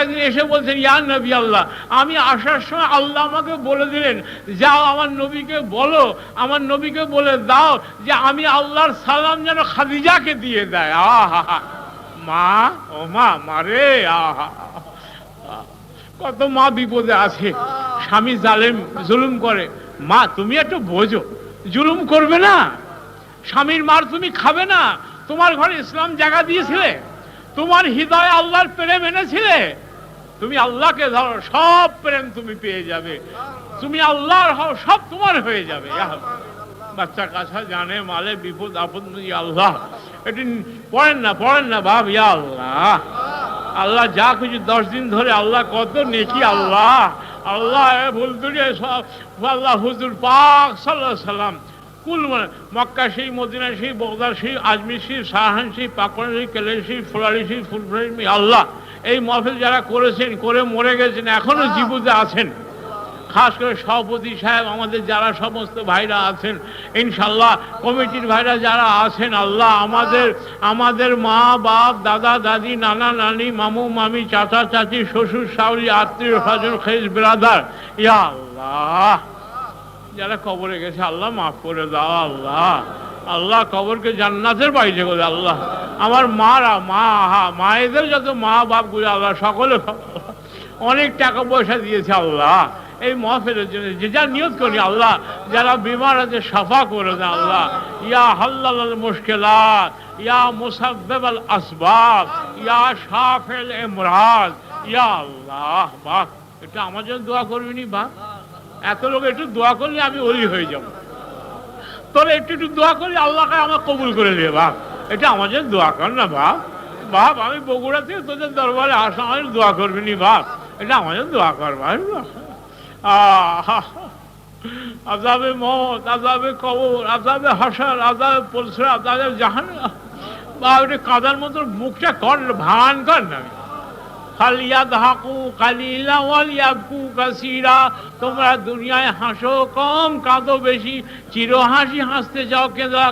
একদিন এসে বলছেন, ইয়া নবী আল্লাহ, আমি আসার সময় আল্লাহ আমাকে বলে দিলেন, যাও আমার নবীকে বলো, আমার নবীকে বলে দাও যে আমি আল্লাহর সালাম যেন খাদিজাকে দিয়ে দেয়। আহা মা, ও মা মারে, আহা কত মা বিপদে আছে, স্বামী জুলুম করে, মা তুমি একটু বোঝো, জুলুম করবে না, স্বামীর মার তুমি খাবে না। তোমার ঘরে ইসলাম জায়গা দিয়েছিলে, তোমার হৃদয়ে আল্লাহর প্রেম এনেছিলে, তুমি আল্লাহকে ধরো, সব প্রেম তুমি পেয়ে যাবে, তুমি আল্লাহর হও, সব তোমার হয়ে যাবে। বাচ্চা কাছা জানে মালে বিপদ আপদ আল্লাহ, এটি পড়েন না বাপ। ইয়া আল্লাহ, আল্লাহ যা কিছু 10 দিন ধরে আল্লাহ কত নেকি আল্লাহ, আল্লাহ ভুল দুনিয়া সব আল্লাহ হুজুর পাক সাল্লাল্লাহু আলাইহি সাল্লাম কুল মক্কা সেই, মদিনা সেই, বগদাদ সেই, আজমির সেই, শাহরান সেই, পাকুড়া সেই, কেলের সেই, ফুলারি সেই, ফুলফুলি আল্লাহ এই মাহফিল যারা করেছেন, করে মরে গেছেন, এখনো জীবিত আছেন, খাস করে সভাপতি সাহেব, আমাদের যারা সমস্ত ভাইরা আছেন, ইনশাল্লাহ কমিটির ভাইরা যারা আছেন, আল্লাহ আমাদের মা বাপ, দাদা দাদি, নানা নানি, মামু মামি, চাচা চাচি, শ্বশুর শাশুড়ি, আত্মীয় স্বজন, খেজ ব্রাদার, ইয়া আল্লাহ যারা কবরে গেছে আল্লাহ মাফ করে দাও আল্লাহ। আল্লাহ কবরকে জান্নাতের বাইরে করে আল্লাহ। আমার মায়েদের যত মা বাপ গুলো আল্লাহ সকলে অনেক টাকা পয়সা দিয়েছে আল্লাহ এই মাহফিলের জন্য, যে যা নিয়ত করি আল্লাহ, যারা বিমার আছে সাফা করে দেন আল্লাহ। ইয়া হাল্লাল মুশকিলাত, ইয়া মুসাব্বিবাল আসবাব, ইয়া শাফিল ইমরাজ, ইয়া আল্লাহ। বাপ এটা আমার জন্য দোয়া করবি নি বাপ? এত লোক একটু দোয়া করলে আমি ওলি হয়ে যাব, তোর একটু দোয়া করলে আল্লাহকে আমার কবুল করে দেবে বাপ, এটা আমার জন্য দোয়া কর না বাপ। বাপ আমি বগুড়া থেকে তোদের দরবারে আসা, আমার দোয়া করবি নি বাপ, এটা আমার জন্য দোয়া কর ভাই। আযাবে মওত, আযাবে কবর, আযাবে হাসর, আযাবে পুলসিরাত, আযাবে জাহান্নাম, বা ওটা কাদার মতো মুখটা কর, ভান কর না। ফালিয়াদহাকু কালিলা ওয়ালিয়াবকু কাসীরা, তোমরা দুনিয়ায় হাসো কম, কাঁদো বেশি। চির হাসি হাসতে যাও,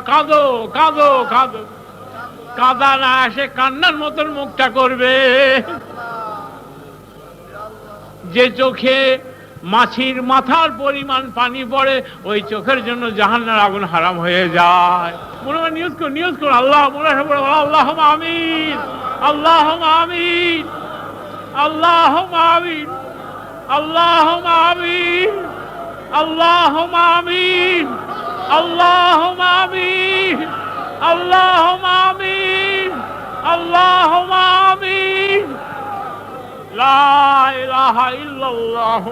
কাঁদো কাঁদো কাঁদো। কাঁদা না আসে কান্নার মতন মুখটা করবে। যে চোখে মাছির মাথার পরিমাণ পানি পড়ে, ওই চোখের জন্য জাহান্নামের আগুন হারাম হয়ে যায়। মনে হয় নিয়ত করো আল্লাহ, মনে হয় আল্লাহুম্মা আমিন, আল্লাহুম্মা আমিন, আল্লাহুম্মা আমিন, আল্লাহুম্মা আমিন, আল্লাহুম্মা আমিন, আল্লাহুম্মা আমিন, আল্লাহুম্মা আমিন, আল্লাহুম্মা আমিন। লা ইলাহা ইল্লাল্লাহ।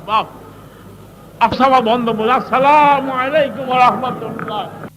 বাপ আফসাবা বন্ধ বলে আসসালামু আলাইকুম ওয়া রাহমাতুল্লাহ।